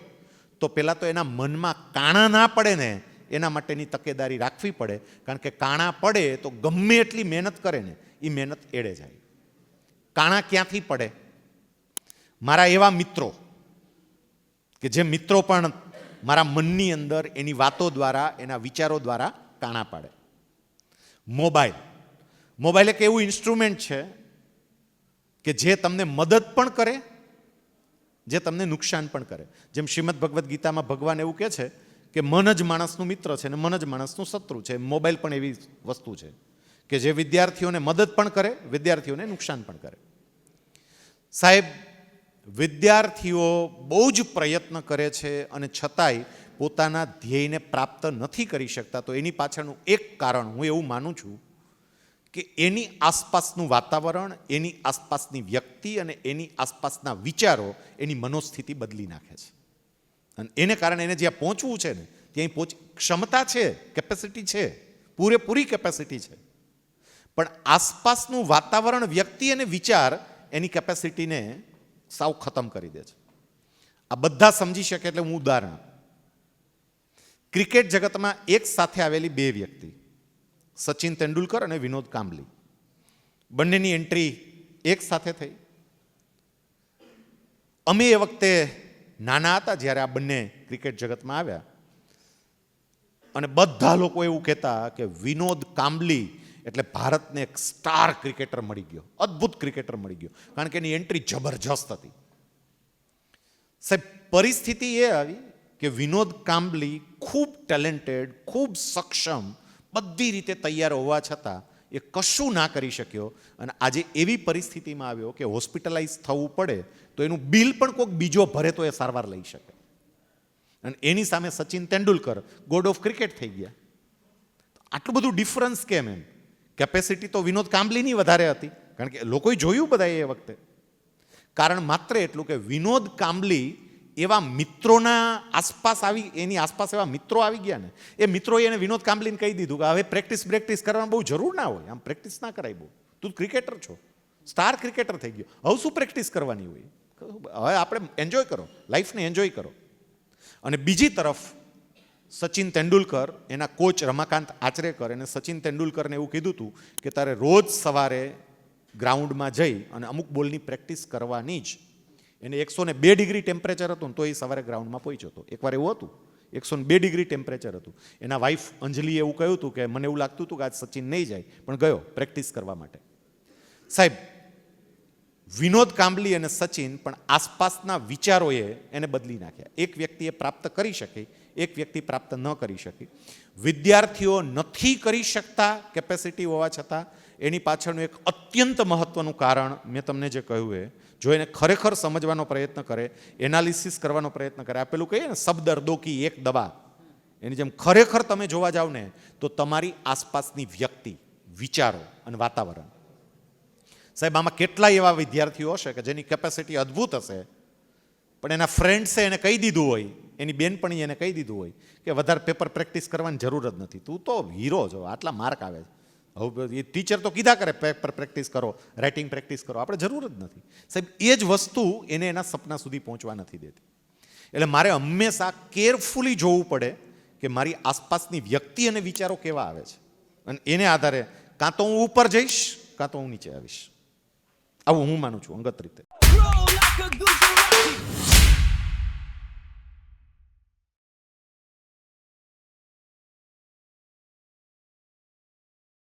તો પહેલાં તો એના મનમાં કાણા ના પડે ને એના માટેની તકેદારી રાખવી પડે. કારણ કે કાણા પડે તો ગમે એટલી મહેનત કરે ને એ મહેનત એળે જાય. કાણા ક્યાંથી પડે? મારા એવા મિત્રો કે જે મિત્રો પણ મારા મનની અંદર એની વાતો દ્વારા, એના વિચારો દ્વારા કાણા પાડે. મોબાઈલ એક એવું ઇન્સ્ટ્રુમેન્ટ છે કે જે તમને મદદ પણ કરે, જે તમને નુકસાન પણ કરે. જેમ શ્રીમદ ભગવદ્ ગીતામાં ભગવાન એવું કહે છે કે મન જ માણસનું મિત્ર છે અને મન જ માણસનું શત્રુ છે. મોબાઈલ પણ એવી વસ્તુ છે કે જે વિદ્યાર્થીઓને મદદ પણ કરે, વિદ્યાર્થીઓને નુકસાન પણ કરે. સાહેબ, વિદ્યાર્થીઓ બહુ જ પ્રયત્ન કરે છે અને છતાંય પોતાના ધ્યેયને પ્રાપ્ત નથી કરી શકતા. તો એની પાછળનું એક કારણ હું એવું માનું છું કે એની આસપાસનું વાતાવરણ, એની આસપાસની વ્યક્તિ અને એની આસપાસના વિચારો એની મનોસ્થિતિ બદલી નાખે છે. અને એને કારણે એને જ્યાં પહોંચવું છે ને ત્યાં ક્ષમતા છે, કેપેસિટી છે, પૂરેપૂરી કેપેસિટી છે, પણ આસપાસનું વાતાવરણ, વ્યક્તિ અને વિચાર એની કેપેસિટીને સાવ ખતમ કરી દે છે. આ બધા સમજી શકે એટલે હું ઉદાહરણ. ક્રિકેટ જગતમાં એક સાથે આવેલી બે વ્યક્તિ, સચિન તેંડુલકર અને વિનોદ કાંબલી, બંનેની એન્ટ્રી એક સાથે થઈ. અમે એ વખતે નાના હતા જ્યારે આ બંને ક્રિકેટ જગતમાં આવ્યા, અને બધા લોકો એવું કહેતા કે વિનોદ કાંબલી એટલે ભારતને એક સ્ટાર ક્રિકેટર મળી ગયો, અદ્ભુત ક્રિકેટર મળી ગયો, કારણ કે એની એન્ટ્રી જબરજસ્ત હતી. સાહેબ, પરિસ્થિતિ એ આવી કે વિનોદ કાંબલી ખૂબ ટેલેન્ટેડ, ખૂબ સક્ષમ, બધી રીતે તૈયાર હોવા છતાં એ કશું ના કરી શક્યો. અને આજે એવી પરિસ્થિતિમાં આવ્યો કે હોસ્પિટલાઇઝ થવું પડે તો એનું બિલ પણ કોઈક બીજો ભરે તો એ સારવાર લઈ શકે. અને એની સામે Sachin Tendulkar God of cricket થઈ ગયા. આટલું બધું ડિફરન્સ કેમ? એમ કેપેસિટી તો વિનોદ કાંબલીની વધારે હતી, કારણ કે લોકોએ જોયું બધાએ એ વખતે. કારણ માત્ર એટલું કે વિનોદ કાંબલી એવા મિત્રોના આસપાસ એની આસપાસ એવા મિત્રો આવી ગયા ને, એ મિત્રોએ એને વિનોદ કાંબલીને કહી દીધું કે હવે પ્રેક્ટિસ કરવાની બહુ જરૂર ના હોય, આમ પ્રેક્ટિસ ના કરાય બહુ, તું ક્રિકેટર છો, સ્ટાર ક્રિકેટર થઈ ગયો, હવે શું પ્રેક્ટિસ કરવાની હોય, હવે આપણે એન્જોય કરો, લાઈફને એન્જોય કરો. અને બીજી તરફ સચિન તેંડુલકર, એના કોચ રમાકાંત આચરેકર, અને સચિન તેંડુલકરને એવું કીધું હતું કે તારે રોજ સવારે ગ્રાઉન્ડમાં જઈ અને અમુક બોલની પ્રેક્ટિસ કરવાની જ. એને 102 ડિગ્રી ટેમ્પરેચર હતું તો એ સવારે ગ્રાઉન્ડમાં પહોંચ્યો હતો. એકવાર એવું હતું, 102 ડિગ્રી ટેમ્પરેચર હતું. એના વાઈફ અંજલિએ એવું કહ્યું હતું કે મને એવું લાગતું હતું કે આજ સચિન નહીં જાય, પણ ગયો પ્રેક્ટિસ કરવા માટે. સાહેબ, વિનોદ કાંબલી અને સચિન પણ આસપાસના વિચારોએ એને બદલી નાખ્યા. એક વ્યક્તિએ પ્રાપ્ત કરી શકી, એક વ્યક્તિ પ્રાપ્ત ન કરી શકી. વિદ્યાર્થીઓ નથી કરી શકતા કેપેસિટી હોવા છતાં. એની પાછળનું એક અત્યંત મહત્વનું કારણ મેં તમને જે કહ્યું એ, જો એને ખરેખર સમજવાનો પ્રયત્ન કરે, એનાલિસિસ કરવાનો પ્રયત્ન કરે, આપેલું કહીએ ને સબ દર્દો કી એક દવા, એની જેમ ખરેખર તમે જોવા જાવ ને તો તમારી આસપાસની વ્યક્તિ, વિચારો અને વાતાવરણ. સાહેબ, આમાં કેટલાય એવા વિદ્યાર્થીઓ હશે કે જેની કેપેસિટી અદ્ભુત હશે, પણ એના ફ્રેન્ડ્સે એને કહી દીધું હોય, એની બેનપણીએ એને કહી દીધું હોય કે વધારે પેપર પ્રેક્ટિસ કરવાની જરૂર જ નથી, તું તો હીરો છો, આટલા માર્ક આવે છે, હવે એ ટીચર તો કીધા કરે પેપર પ્રેક્ટિસ કરો, રાઇટિંગ પ્રેક્ટિસ કરો, આપણે જરૂર જ નથી. સાહેબ, એ જ વસ્તુ એને એના સપના સુધી પહોંચવા નથી દેતી. એટલે મારે હંમેશા કેરફુલી જોવું પડે કે મારી આસપાસની વ્યક્તિ અને વિચારો કેવા આવે છે, અને એને આધારે કાં તો હું ઉપર જઈશ કાં તો હું નીચે આવીશ. આવું હું માનું છું અંગત રીતે.